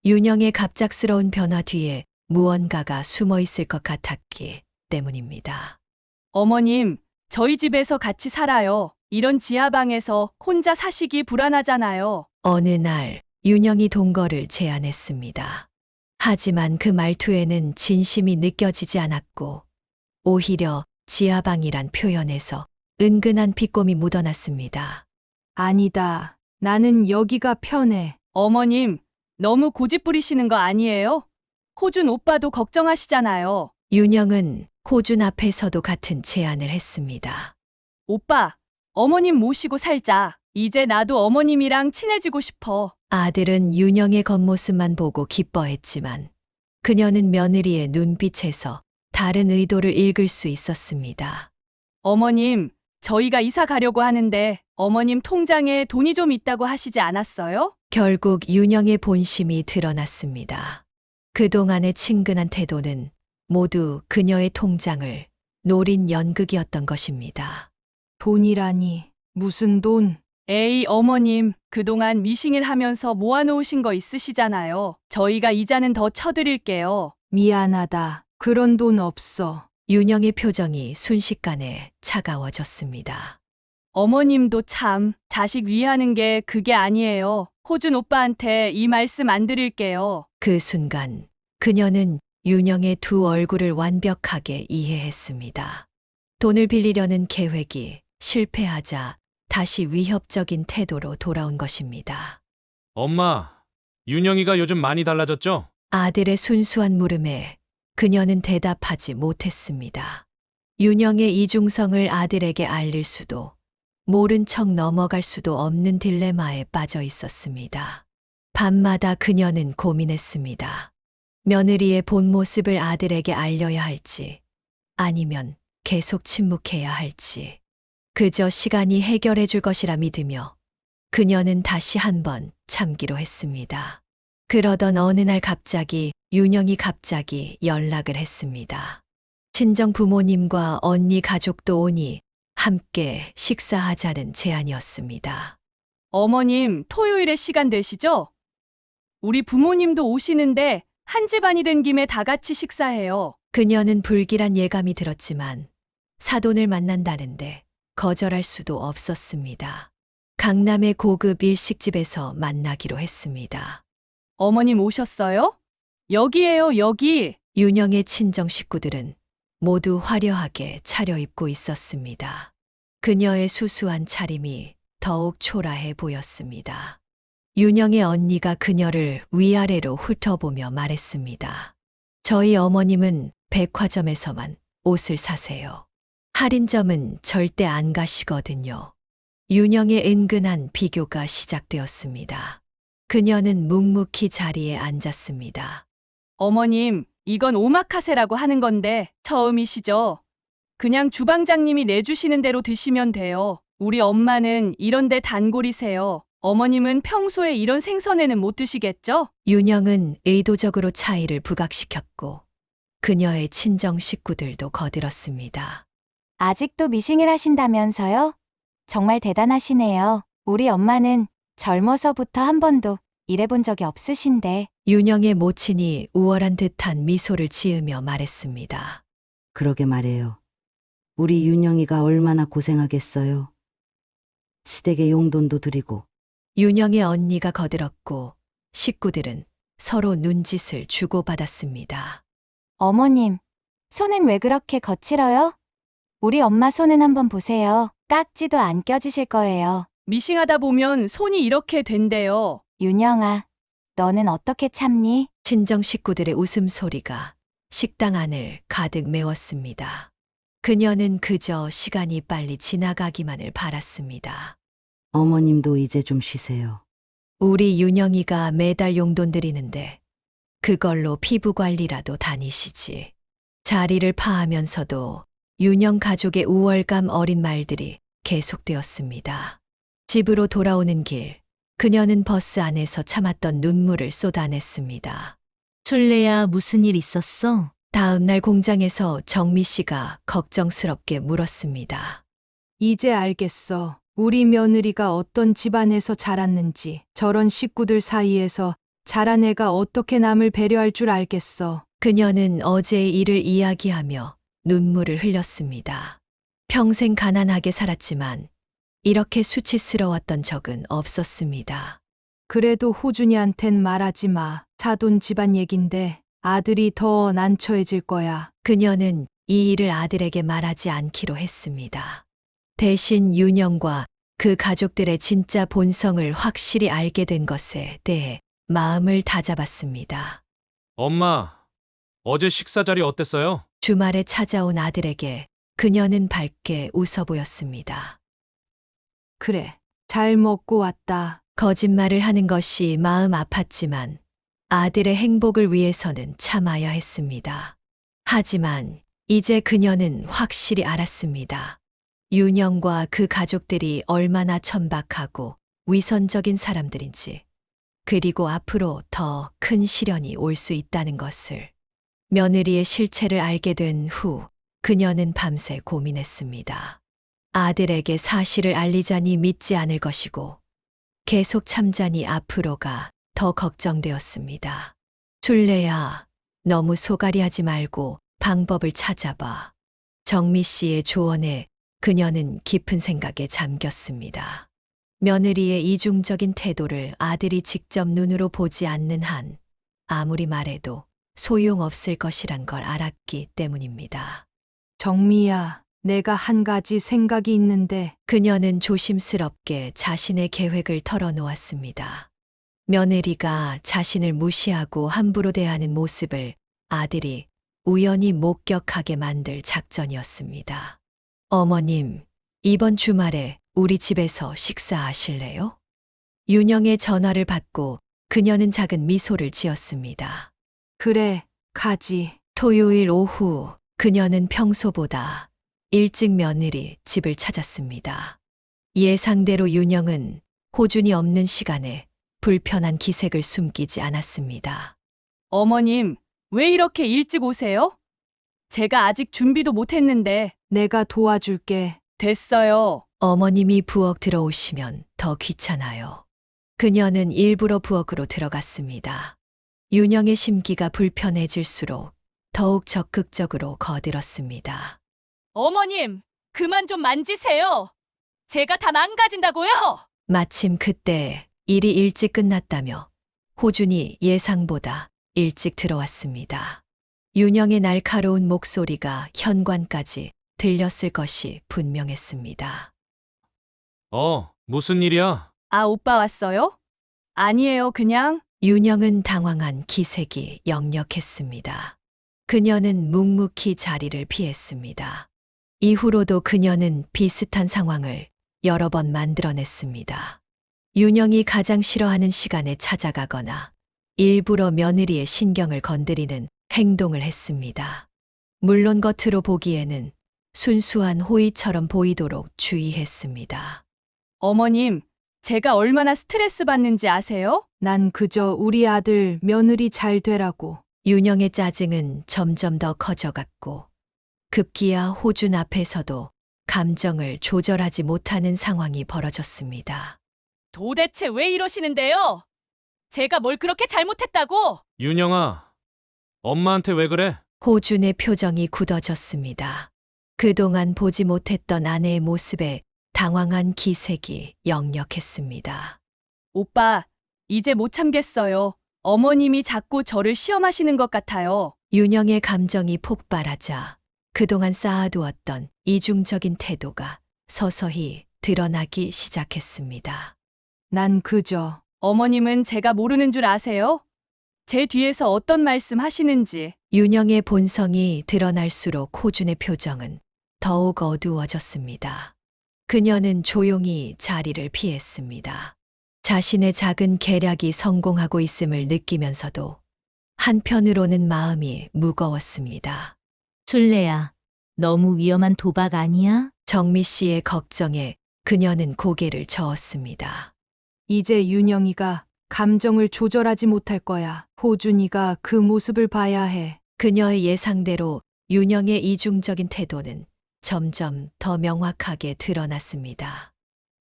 윤영의 갑작스러운 변화 뒤에 무언가가 숨어 있을 것 같았기 때문입니다. 어머님, 저희 집에서 같이 살아요. 이런 지하방에서 혼자 사시기 불안하잖아요. 어느 날 윤영이 동거를 제안했습니다. 하지만 그 말투에는 진심이 느껴지지 않았고 오히려 지하방이란 표현에서 은근한 비꼼이 묻어났습니다. 아니다. 나는 여기가 편해. 어머님, 너무 고집 부리시는 거 아니에요? 호준 오빠도 걱정하시잖아요. 윤영은 호준 앞에서도 같은 제안을 했습니다. 오빠, 어머님 모시고 살자. 이제 나도 어머님이랑 친해지고 싶어. 아들은 윤영의 겉모습만 보고 기뻐했지만 그녀는 며느리의 눈빛에서 다른 의도를 읽을 수 있었습니다. 어머님, 저희가 이사 가려고 하는데 어머님 통장에 돈이 좀 있다고 하시지 않았어요? 결국 윤영의 본심이 드러났습니다. 그동안의 친근한 태도는 모두 그녀의 통장을 노린 연극이었던 것입니다. 돈이라니, 무슨 돈? 에이, 어머님, 그동안 미싱일 하면서 모아놓으신 거 있으시잖아요. 저희가 이자는 더 쳐드릴게요. 미안하다. 그런 돈 없어. 윤영의 표정이 순식간에 차가워졌습니다. 어머님도 참, 자식 위하는 게 그게 아니에요. 호준 오빠한테 이 말씀 안 드릴게요. 그 순간 그녀는 윤영의 두 얼굴을 완벽하게 이해했습니다. 돈을 빌리려는 계획이 실패하자 다시 위협적인 태도로 돌아온 것입니다. 엄마, 윤영이가 요즘 많이 달라졌죠? 아들의 순수한 물음에 그녀는 대답하지 못했습니다. 윤영의 이중성을 아들에게 알릴 수도 모른 척 넘어갈 수도 없는 딜레마에 빠져 있었습니다. 밤마다 그녀는 고민했습니다. 며느리의 본 모습을 아들에게 알려야 할지, 아니면 계속 침묵해야 할지, 그저 시간이 해결해 줄 것이라 믿으며 그녀는 다시 한번 참기로 했습니다. 그러던 어느 날 갑자기 윤영이 연락을 했습니다. 친정 부모님과 언니 가족도 오니 함께 식사하자는 제안이었습니다. 어머님, 토요일에 시간 되시죠? 우리 부모님도 오시는데 한 집안이 된 김에 다 같이 식사해요. 그녀는 불길한 예감이 들었지만 사돈을 만난다는데 거절할 수도 없었습니다. 강남의 고급 일식집에서 만나기로 했습니다. 어머님 오셨어요? 여기에요, 여기. 윤영의 친정 식구들은 모두 화려하게 차려입고 있었습니다. 그녀의 수수한 차림이 더욱 초라해 보였습니다. 윤영의 언니가 그녀를 위아래로 훑어보며 말했습니다. 저희 어머님은 백화점에서만 옷을 사세요. 할인점은 절대 안 가시거든요. 윤영의 은근한 비교가 시작되었습니다. 그녀는 묵묵히 자리에 앉았습니다. 어머님, 이건 오마카세라고 하는 건데 처음이시죠? 그냥 주방장님이 내주시는 대로 드시면 돼요. 우리 엄마는 이런데 단골이세요. 어머님은 평소에 이런 생선회는 못 드시겠죠? 윤영은 의도적으로 차이를 부각시켰고 그녀의 친정 식구들도 거들었습니다. 아직도 미싱을 하신다면서요? 정말 대단하시네요. 우리 엄마는 젊어서부터 한 번도 일해본 적이 없으신데. 윤영의 모친이 우월한 듯한 미소를 지으며 말했습니다. 그러게 말해요. 우리 윤영이가 얼마나 고생하겠어요. 시댁에 용돈도 드리고. 윤영의 언니가 거들었고 식구들은 서로 눈짓을 주고받았습니다. 어머님, 손은 왜 그렇게 거칠어요? 우리 엄마 손은 한번 보세요. 깍지도 안 껴지실 거예요. 미싱하다 보면 손이 이렇게 된대요. 윤영아, 너는 어떻게 참니? 친정 식구들의 웃음소리가 식당 안을 가득 메웠습니다. 그녀는 그저 시간이 빨리 지나가기만을 바랐습니다. 어머님도 이제 좀 쉬세요. 우리 윤영이가 매달 용돈 드리는데 그걸로 피부 관리라도 다니시지. 자리를 파하면서도 윤영 가족의 우월감 어린 말들이 계속되었습니다. 집으로 돌아오는 길, 그녀는 버스 안에서 참았던 눈물을 쏟아냈습니다. 술래야, 무슨 일 있었어? 다음 날 공장에서 정미 씨가 걱정스럽게 물었습니다. 이제 알겠어. 우리 며느리가 어떤 집안에서 자랐는지, 저런 식구들 사이에서 자란 애가 어떻게 남을 배려할 줄 알겠어. 그녀는 어제의 일을 이야기하며 눈물을 흘렸습니다. 평생 가난하게 살았지만 이렇게 수치스러웠던 적은 없었습니다. 그래도 호준이한텐 말하지 마. 사돈 집안 얘긴데 아들이 더 난처해질 거야. 그녀는 이 일을 아들에게 말하지 않기로 했습니다. 대신 윤영과 그 가족들의 진짜 본성을 확실히 알게 된 것에 대해 마음을 다잡았습니다. 엄마, 어제 식사 자리 어땠어요? 주말에 찾아온 아들에게 그녀는 밝게 웃어 보였습니다. 그래, 잘 먹고 왔다. 거짓말을 하는 것이 마음 아팠지만 아들의 행복을 위해서는 참아야 했습니다. 하지만 이제 그녀는 확실히 알았습니다. 윤영과 그 가족들이 얼마나 천박하고 위선적인 사람들인지, 그리고 앞으로 더 큰 시련이 올 수 있다는 것을. 며느리의 실체를 알게 된 후 그녀는 밤새 고민했습니다. 아들에게 사실을 알리자니 믿지 않을 것이고 계속 참자니 앞으로가 더 걱정되었습니다. 술래야, 너무 소갈이하지 말고 방법을 찾아봐. 정미 씨의 조언에 그녀는 깊은 생각에 잠겼습니다. 며느리의 이중적인 태도를 아들이 직접 눈으로 보지 않는 한 아무리 말해도 소용없을 것이란 걸 알았기 때문입니다. 정미야, 내가 한 가지 생각이 있는데 그녀는 조심스럽게 자신의 계획을 털어놓았습니다. 며느리가 자신을 무시하고 함부로 대하는 모습을 아들이 우연히 목격하게 만들 작전이었습니다. 어머님, 이번 주말에 우리 집에서 식사하실래요? 윤영의 전화를 받고 그녀는 작은 미소를 지었습니다. 그래, 가지. 토요일 오후 그녀는 평소보다 일찍 며느리 집을 찾았습니다. 예상대로 윤영은 호준이 없는 시간에 불편한 기색을 숨기지 않았습니다. 어머님, 왜 이렇게 일찍 오세요? 제가 아직 준비도 못했는데. 내가 도와줄게. 됐어요. 어머님이 부엌 들어오시면 더 귀찮아요. 그녀는 일부러 부엌으로 들어갔습니다. 윤영의 심기가 불편해질수록 더욱 적극적으로 거들었습니다. 어머님, 그만 좀 만지세요. 제가 다 망가진다고요? 마침 그때 일이 일찍 끝났다며 호준이 예상보다 일찍 들어왔습니다. 윤영의 날카로운 목소리가 현관까지 들렸을 것이 분명했습니다. 무슨 일이야? 아, 오빠 왔어요? 아니에요, 그냥. 윤영은 당황한 기색이 역력했습니다. 그녀는 묵묵히 자리를 피했습니다. 이후로도 그녀는 비슷한 상황을 여러 번 만들어냈습니다. 윤영이 가장 싫어하는 시간에 찾아가거나 일부러 며느리의 신경을 건드리는 행동을 했습니다. 물론 겉으로 보기에는 순수한 호의처럼 보이도록 주의했습니다. 어머님, 제가 얼마나 스트레스 받는지 아세요? 난 그저 우리 아들 며느리 잘 되라고. 윤영의 짜증은 점점 더 커져갔고 급기야 호준 앞에서도 감정을 조절하지 못하는 상황이 벌어졌습니다. 도대체 왜 이러시는데요? 제가 뭘 그렇게 잘못했다고? 윤영아, 엄마한테 왜 그래? 호준의 표정이 굳어졌습니다. 그동안 보지 못했던 아내의 모습에 당황한 기색이 역력했습니다. 오빠, 이제 못 참겠어요. 어머님이 자꾸 저를 시험하시는 것 같아요. 윤영의 감정이 폭발하자 그동안 쌓아두었던 이중적인 태도가 서서히 드러나기 시작했습니다. 난 그저 어머님은 제가 모르는 줄 아세요? 제 뒤에서 어떤 말씀 하시는지. 윤영의 본성이 드러날수록 호준의 표정은 더욱 어두워졌습니다. 그녀는 조용히 자리를 피했습니다. 자신의 작은 계략이 성공하고 있음을 느끼면서도 한편으로는 마음이 무거웠습니다. 술래야, 너무 위험한 도박 아니야? 정미 씨의 걱정에 그녀는 고개를 저었습니다. 이제 윤영이가 감정을 조절하지 못할 거야. 호준이가 그 모습을 봐야 해. 그녀의 예상대로 윤영의 이중적인 태도는 점점 더 명확하게 드러났습니다.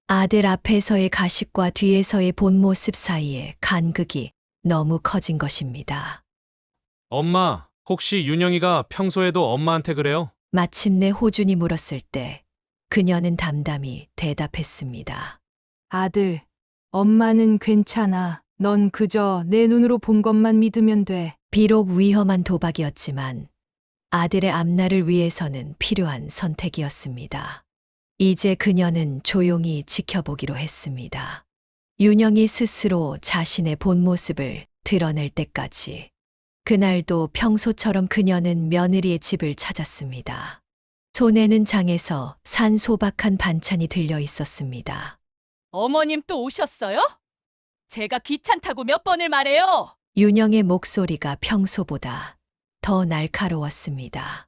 아들 앞에서의 가식과 뒤에서의 본 모습 사이의 간극이 너무 커진 것입니다. 엄마, 혹시 윤영이가 평소에도 엄마한테 그래요? 마침내 호준이 물었을 때 그녀는 담담히 대답했습니다. 아들, 엄마는 괜찮아. 넌 그저 내 눈으로 본 것만 믿으면 돼. 비록 위험한 도박이었지만 아들의 앞날을 위해서는 필요한 선택이었습니다. 이제 그녀는 조용히 지켜보기로 했습니다. 윤영이 스스로 자신의 본 모습을 드러낼 때까지. 그날도 평소처럼 그녀는 며느리의 집을 찾았습니다. 손에는 장에서 산 소박한 반찬이 들려 있었습니다. 어머님 또 오셨어요? 제가 귀찮다고 몇 번을 말해요. 윤영의 목소리가 평소보다 더 날카로웠습니다.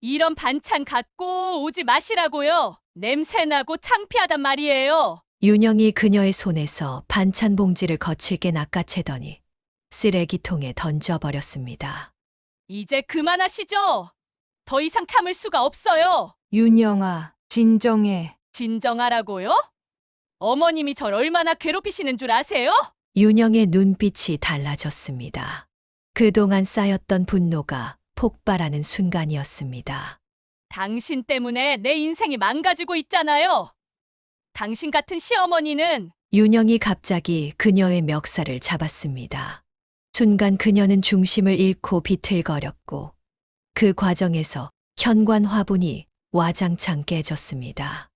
이런 반찬 갖고 오지 마시라고요. 냄새나고 창피하단 말이에요. 윤영이 그녀의 손에서 반찬 봉지를 거칠게 낚아채더니 쓰레기통에 던져버렸습니다. 이제 그만하시죠. 더 이상 참을 수가 없어요. 윤영아, 진정해. 진정하라고요? 어머님이 절 얼마나 괴롭히시는 줄 아세요? 윤영의 눈빛이 달라졌습니다. 그동안 쌓였던 분노가 폭발하는 순간이었습니다. 당신 때문에 내 인생이 망가지고 있잖아요. 당신 같은 시어머니는 윤영이 갑자기 그녀의 멱살을 잡았습니다. 순간 그녀는 중심을 잃고 비틀거렸고 그 과정에서 현관 화분이 와장창 깨졌습니다.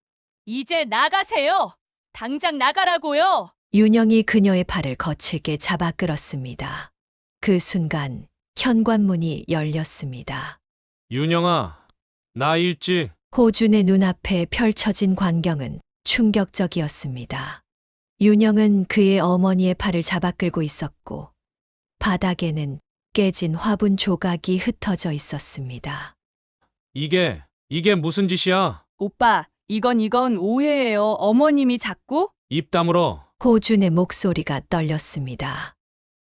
이제 나가세요. 당장 나가라고요. 윤영이 그녀의 팔을 거칠게 잡아 끌었습니다. 그 순간 현관문이 열렸습니다. 윤영아, 나 일찍. 호준의 눈앞에 펼쳐진 광경은 충격적이었습니다. 윤영은 그의 어머니의 팔을 잡아 끌고 있었고 바닥에는 깨진 화분 조각이 흩어져 있었습니다. 이게 무슨 짓이야? 오빠, 이건 오해예요. 어머님이 자꾸 입 다물어. 호준의 목소리가 떨렸습니다.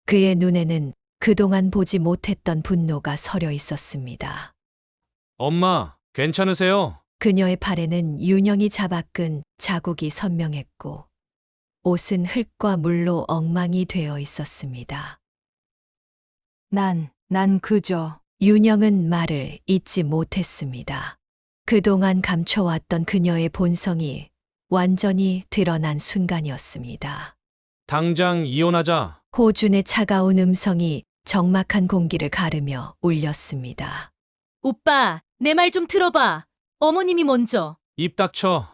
그의 눈에는 그동안 보지 못했던 분노가 서려 있었습니다. 엄마, 괜찮으세요? 그녀의 팔에는 윤영이 잡아끈 자국이 선명했고 옷은 흙과 물로 엉망이 되어 있었습니다. 난 그저 윤영은 말을 잇지 못했습니다. 그동안 감춰왔던 그녀의 본성이 완전히 드러난 순간이었습니다. 당장 이혼하자. 호준의 차가운 음성이 적막한 공기를 가르며 울렸습니다. 오빠, 내 말 좀 들어봐. 어머님이 먼저. 입 닥쳐.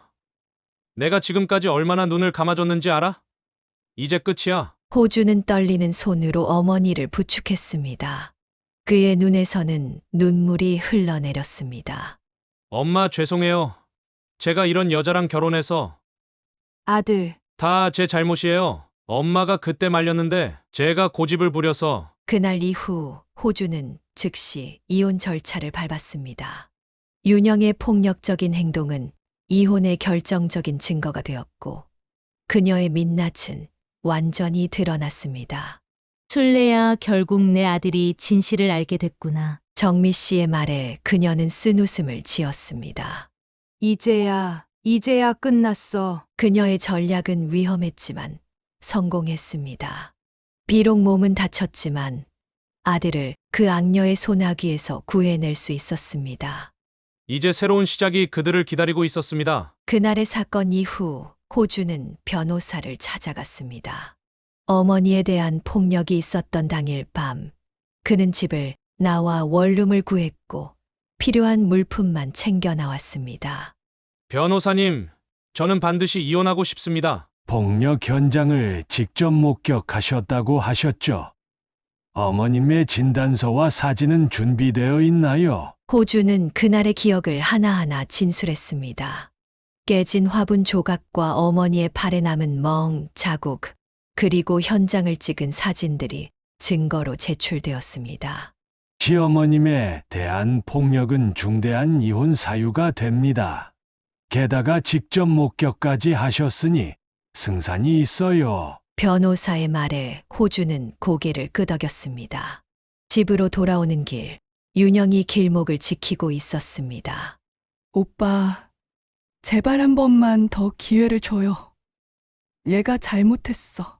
내가 지금까지 얼마나 눈을 감아줬는지 알아? 이제 끝이야. 호준은 떨리는 손으로 어머니를 부축했습니다. 그의 눈에서는 눈물이 흘러내렸습니다. 엄마 죄송해요. 제가 이런 여자랑 결혼해서 아들, 다 제 잘못이에요. 엄마가 그때 말렸는데 제가 고집을 부려서. 그날 이후 호준은 즉시 이혼 절차를 밟았습니다. 윤영의 폭력적인 행동은 이혼의 결정적인 증거가 되었고 그녀의 민낯은 완전히 드러났습니다. 술래야, 결국 내 아들이 진실을 알게 됐구나. 정미 씨의 말에 그녀는 쓴웃음을 지었습니다. 이제야 끝났어. 그녀의 전략은 위험했지만 성공했습니다. 비록 몸은 다쳤지만 아들을 그 악녀의 소나기에서 구해낼 수 있었습니다. 이제 새로운 시작이 그들을 기다리고 있었습니다. 그날의 사건 이후 호주는 변호사를 찾아갔습니다. 어머니에 대한 폭력이 있었던 당일 밤, 그는 집을 나와 원룸을 구했고 필요한 물품만 챙겨 나왔습니다. 변호사님, 저는 반드시 이혼하고 싶습니다. 폭력 현장을 직접 목격하셨다고 하셨죠? 어머님의 진단서와 사진은 준비되어 있나요? 호주는 그날의 기억을 하나하나 진술했습니다. 깨진 화분 조각과 어머니의 팔에 남은 멍, 자국, 그리고 현장을 찍은 사진들이 증거로 제출되었습니다. 시어머님에 대한 폭력은 중대한 이혼 사유가 됩니다. 게다가 직접 목격까지 하셨으니 승산이 있어요. 변호사의 말에 호주는 고개를 끄덕였습니다. 집으로 돌아오는 길, 윤영이 길목을 지키고 있었습니다. 오빠, 제발 한 번만 더 기회를 줘요. 얘가 잘못했어.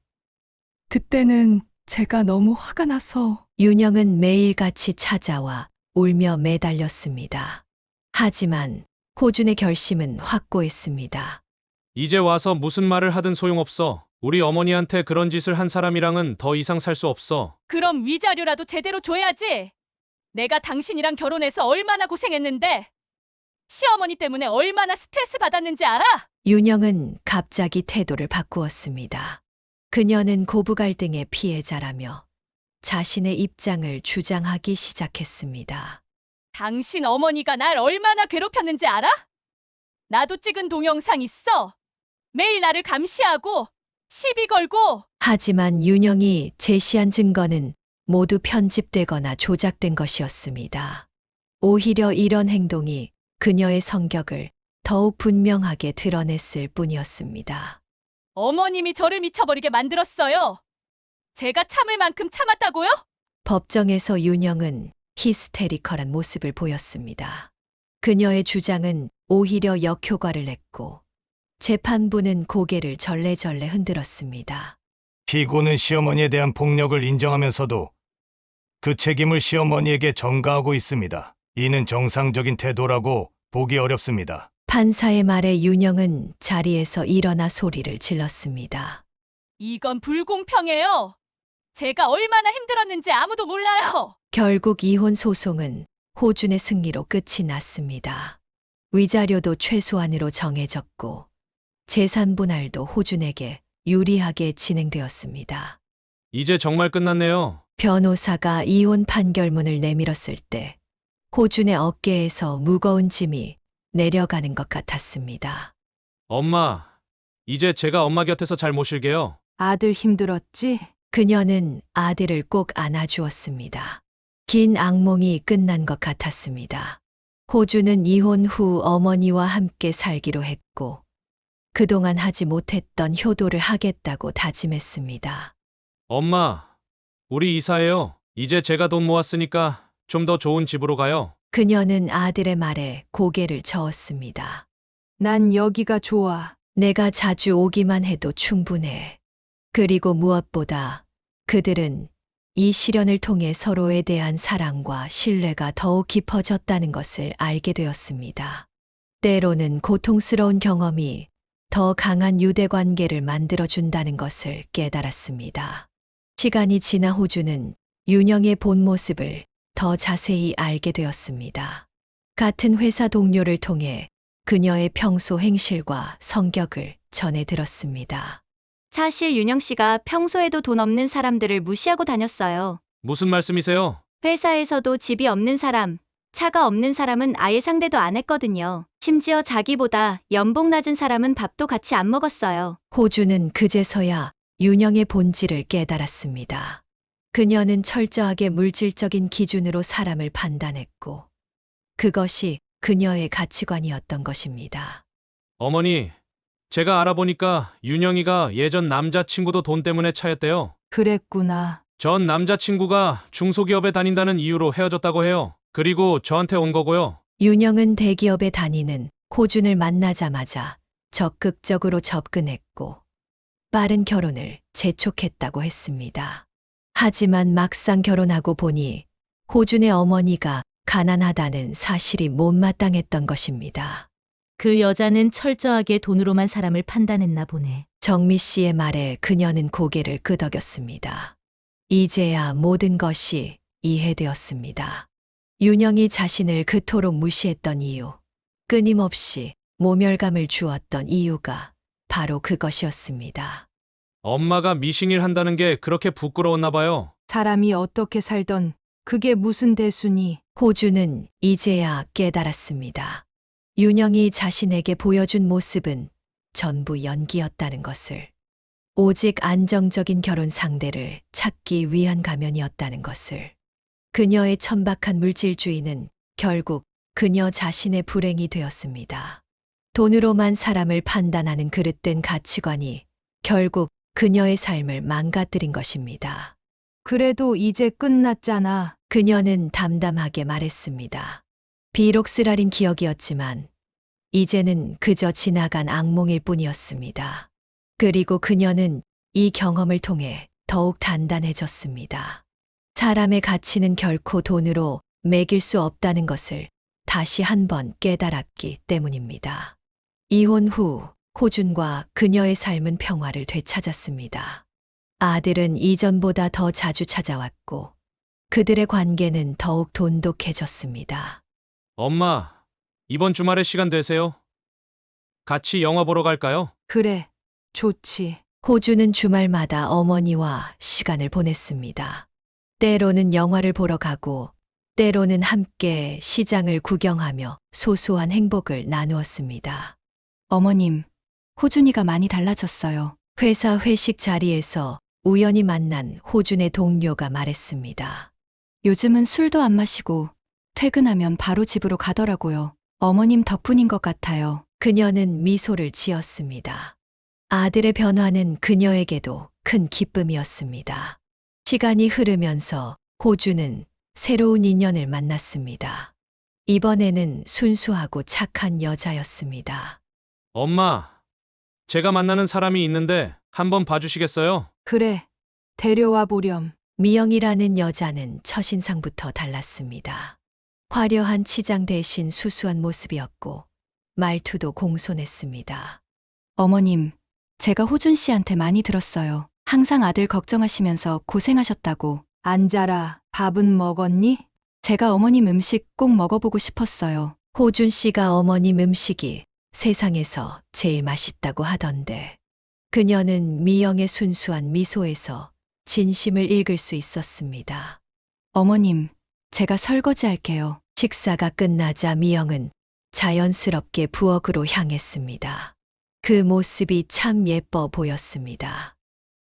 그때는 제가 너무 화가 나서. 윤영은 매일같이 찾아와 울며 매달렸습니다. 하지만 호준의 결심은 확고했습니다. 이제 와서 무슨 말을 하든 소용없어. 우리 어머니한테 그런 짓을 한 사람이랑은 더 이상 살 수 없어. 그럼 위자료라도 제대로 줘야지. 내가 당신이랑 결혼해서 얼마나 고생했는데 시어머니 때문에 얼마나 스트레스 받았는지 알아? 윤영은 갑자기 태도를 바꾸었습니다. 그녀는 고부 갈등의 피해자라며 자신의 입장을 주장하기 시작했습니다. 당신 어머니가 날 얼마나 괴롭혔는지 알아? 나도 찍은 동영상 있어. 매일 나를 감시하고 시비 걸고. 하지만 윤영이 제시한 증거는 모두 편집되거나 조작된 것이었습니다. 오히려 이런 행동이 그녀의 성격을 더욱 분명하게 드러냈을 뿐이었습니다. 어머님이 저를 미쳐버리게 만들었어요. 제가 참을 만큼 참았다고요? 법정에서 윤영은 히스테리컬한 모습을 보였습니다. 그녀의 주장은 오히려 역효과를 냈고 재판부는 고개를 절레절레 흔들었습니다. 피고는 시어머니에 대한 폭력을 인정하면서도 그 책임을 시어머니에게 전가하고 있습니다. 이는 정상적인 태도라고 보기 어렵습니다. 판사의 말에 윤영은 자리에서 일어나 소리를 질렀습니다. 이건 불공평해요. 제가 얼마나 힘들었는지 아무도 몰라요. 결국 이혼 소송은 호준의 승리로 끝이 났습니다. 위자료도 최소한으로 정해졌고 재산 분할도 호준에게 유리하게 진행되었습니다. 이제 정말 끝났네요. 변호사가 이혼 판결문을 내밀었을 때 호준의 어깨에서 무거운 짐이 내려가는 것 같았습니다. 엄마, 이제 제가 엄마 곁에서 잘 모실게요. 아들 힘들었지? 그녀는 아들을 꼭 안아주었습니다. 긴 악몽이 끝난 것 같았습니다. 호주는 이혼 후 어머니와 함께 살기로 했고 그동안 하지 못했던 효도를 하겠다고 다짐했습니다. 엄마, 우리 이사해요. 이제 제가 돈 모았으니까 좀 더 좋은 집으로 가요. 그녀는 아들의 말에 고개를 저었습니다. 난 여기가 좋아. 내가 자주 오기만 해도 충분해. 그리고 무엇보다 그들은 이 시련을 통해 서로에 대한 사랑과 신뢰가 더욱 깊어졌다는 것을 알게 되었습니다. 때로는 고통스러운 경험이 더 강한 유대 관계를 만들어준다는 것을 깨달았습니다. 시간이 지나 호주는 윤영의 본 모습을 더 자세히 알게 되었습니다. 같은 회사 동료를 통해 그녀의 평소 행실과 성격을 전해 들었습니다. 사실 윤영 씨가 평소에도 돈 없는 사람들을 무시하고 다녔어요. 무슨 말씀이세요? 회사에서도 집이 없는 사람, 차가 없는 사람은 아예 상대도 안 했거든요. 심지어 자기보다 연봉 낮은 사람은 밥도 같이 안 먹었어요. 호주는 그제서야 윤영의 본질을 깨달았습니다. 그녀는 철저하게 물질적인 기준으로 사람을 판단했고 그것이 그녀의 가치관이었던 것입니다. 어머니, 제가 알아보니까 윤영이가 예전 남자친구도 돈 때문에 차였대요. 그랬구나. 전 남자친구가 중소기업에 다닌다는 이유로 헤어졌다고 해요. 그리고 저한테 온 거고요. 윤영은 대기업에 다니는 호준을 만나자마자 적극적으로 접근했고 빠른 결혼을 재촉했다고 했습니다. 하지만 막상 결혼하고 보니 호준의 어머니가 가난하다는 사실이 못마땅했던 것입니다. 그 여자는 철저하게 돈으로만 사람을 판단했나 보네. 정미 씨의 말에 그녀는 고개를 끄덕였습니다. 이제야 모든 것이 이해되었습니다. 윤영이 자신을 그토록 무시했던 이유, 끊임없이 모멸감을 주었던 이유가 바로 그것이었습니다. 엄마가 미싱일 한다는 게 그렇게 부끄러웠나 봐요. 사람이 어떻게 살던 그게 무슨 대수니? 호주는 이제야 깨달았습니다. 윤영이 자신에게 보여준 모습은 전부 연기였다는 것을. 오직 안정적인 결혼 상대를 찾기 위한 가면이었다는 것을. 그녀의 천박한 물질주의는 결국 그녀 자신의 불행이 되었습니다. 돈으로만 사람을 판단하는 그릇된 가치관이 결국 그녀의 삶을 망가뜨린 것입니다. 그래도 이제 끝났잖아. 그녀는 담담하게 말했습니다. 비록 쓰라린 기억이었지만 이제는 그저 지나간 악몽일 뿐이었습니다. 그리고 그녀는 이 경험을 통해 더욱 단단해졌습니다. 사람의 가치는 결코 돈으로 매길 수 없다는 것을 다시 한번 깨달았기 때문입니다. 이혼 후 호준과 그녀의 삶은 평화를 되찾았습니다. 아들은 이전보다 더 자주 찾아왔고 그들의 관계는 더욱 돈독해졌습니다. 엄마, 이번 주말에 시간 되세요? 같이 영화 보러 갈까요? 그래, 좋지. 호주는 주말마다 어머니와 시간을 보냈습니다. 때로는 영화를 보러 가고 때로는 함께 시장을 구경하며 소소한 행복을 나누었습니다. 어머님, 호준이가 많이 달라졌어요. 회사 회식 자리에서 우연히 만난 호준의 동료가 말했습니다. 요즘은 술도 안 마시고 퇴근하면 바로 집으로 가더라고요. 어머님 덕분인 것 같아요. 그녀는 미소를 지었습니다. 아들의 변화는 그녀에게도 큰 기쁨이었습니다. 시간이 흐르면서 호주는 새로운 인연을 만났습니다. 이번에는 순수하고 착한 여자였습니다. 엄마, 제가 만나는 사람이 있는데 한번 봐주시겠어요? 그래, 데려와 보렴. 미영이라는 여자는 첫인상부터 달랐습니다. 화려한 치장 대신 수수한 모습이었고 말투도 공손했습니다. 어머님, 제가 호준 씨한테 많이 들었어요. 항상 아들 걱정하시면서 고생하셨다고. 앉아라. 밥은 먹었니? 제가 어머님 음식 꼭 먹어보고 싶었어요. 호준 씨가 어머님 음식이 세상에서 제일 맛있다고 하던데 그녀는 미영의 순수한 미소에서 진심을 읽을 수 있었습니다. 어머님, 제가 설거지할게요. 식사가 끝나자 미영은 자연스럽게 부엌으로 향했습니다. 그 모습이 참 예뻐 보였습니다.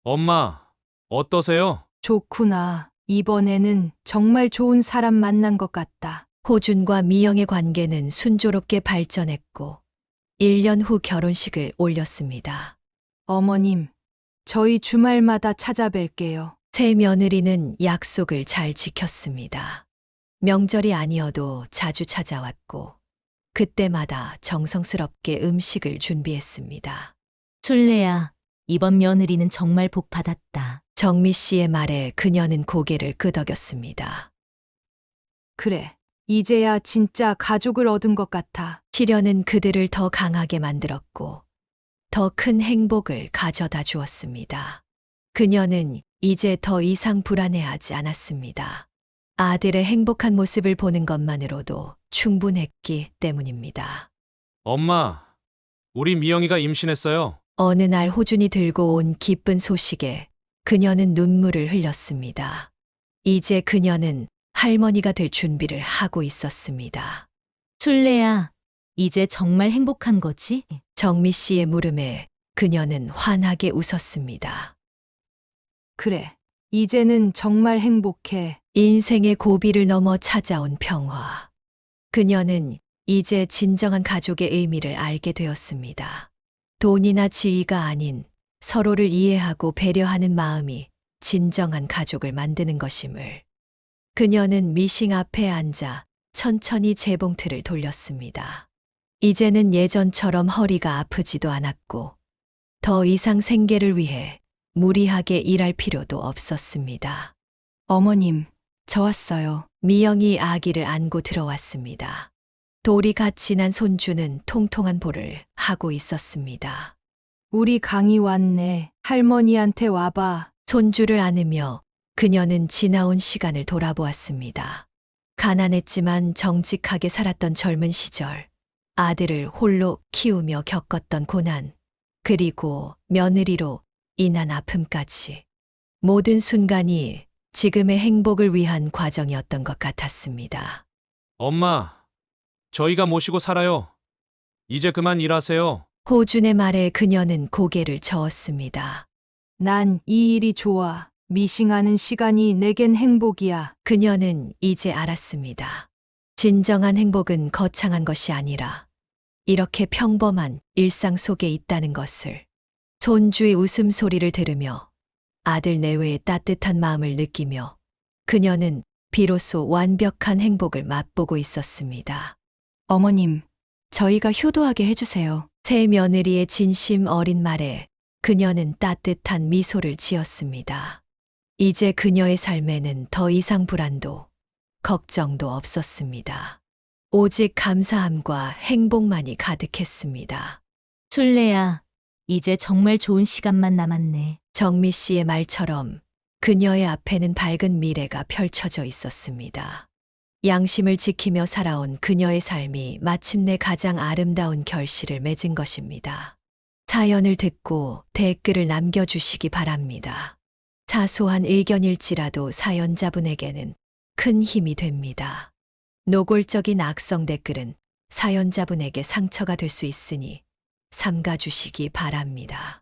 엄마, 어떠세요? 좋구나. 이번에는 정말 좋은 사람 만난 것 같다. 호준과 미영의 관계는 순조롭게 발전했고 1년 후 결혼식을 올렸습니다. 어머님, 저희 주말마다 찾아뵐게요. 새 며느리는 약속을 잘 지켰습니다. 명절이 아니어도 자주 찾아왔고 그때마다 정성스럽게 음식을 준비했습니다. 술래야, 이번 며느리는 정말 복 받았다. 정미 씨의 말에 그녀는 고개를 끄덕였습니다. 그래, 이제야 진짜 가족을 얻은 것 같아. 시련은 그들을 더 강하게 만들었고 더 큰 행복을 가져다 주었습니다. 그녀는 이제 더 이상 불안해하지 않았습니다. 아들의 행복한 모습을 보는 것만으로도 충분했기 때문입니다. 엄마, 우리 미영이가 임신했어요. 어느 날 호준이 들고 온 기쁜 소식에 그녀는 눈물을 흘렸습니다. 이제 그녀는 할머니가 될 준비를 하고 있었습니다. 술래야, 이제 정말 행복한 거지? 정미 씨의 물음에 그녀는 환하게 웃었습니다. 그래, 이제는 정말 행복해. 인생의 고비를 넘어 찾아온 평화. 그녀는 이제 진정한 가족의 의미를 알게 되었습니다. 돈이나 지위가 아닌 서로를 이해하고 배려하는 마음이 진정한 가족을 만드는 것임을. 그녀는 미싱 앞에 앉아 천천히 재봉틀을 돌렸습니다. 이제는 예전처럼 허리가 아프지도 않았고 더 이상 생계를 위해 무리하게 일할 필요도 없었습니다. 어머님, 저 왔어요. 미영이 아기를 안고 들어왔습니다. 돌이 갓 지난 손주는 통통한 볼을 하고 있었습니다. 우리 강이 왔네. 할머니한테 와봐. 손주를 안으며 그녀는 지나온 시간을 돌아보았습니다. 가난했지만 정직하게 살았던 젊은 시절, 아들을 홀로 키우며 겪었던 고난, 그리고 며느리로 인한 아픔까지. 모든 순간이 지금의 행복을 위한 과정이었던 것 같았습니다. 엄마, 저희가 모시고 살아요. 이제 그만 일하세요. 호준의 말에 그녀는 고개를 저었습니다. 난 이 일이 좋아. 미싱하는 시간이 내겐 행복이야. 그녀는 이제 알았습니다. 진정한 행복은 거창한 것이 아니라 이렇게 평범한 일상 속에 있다는 것을. 손주의 웃음소리를 들으며 아들 내외의 따뜻한 마음을 느끼며 그녀는 비로소 완벽한 행복을 맛보고 있었습니다. 어머님, 저희가 효도하게 해주세요. 새 며느리의 진심 어린 말에 그녀는 따뜻한 미소를 지었습니다. 이제 그녀의 삶에는 더 이상 불안도, 걱정도 없었습니다. 오직 감사함과 행복만이 가득했습니다. 술래야, 이제 정말 좋은 시간만 남았네. 정미 씨의 말처럼 그녀의 앞에는 밝은 미래가 펼쳐져 있었습니다. 양심을 지키며 살아온 그녀의 삶이 마침내 가장 아름다운 결실을 맺은 것입니다. 사연을 듣고 댓글을 남겨주시기 바랍니다. 사소한 의견일지라도 사연자분에게는 큰 힘이 됩니다. 노골적인 악성 댓글은 사연자분에게 상처가 될 수 있으니 삼가주시기 바랍니다.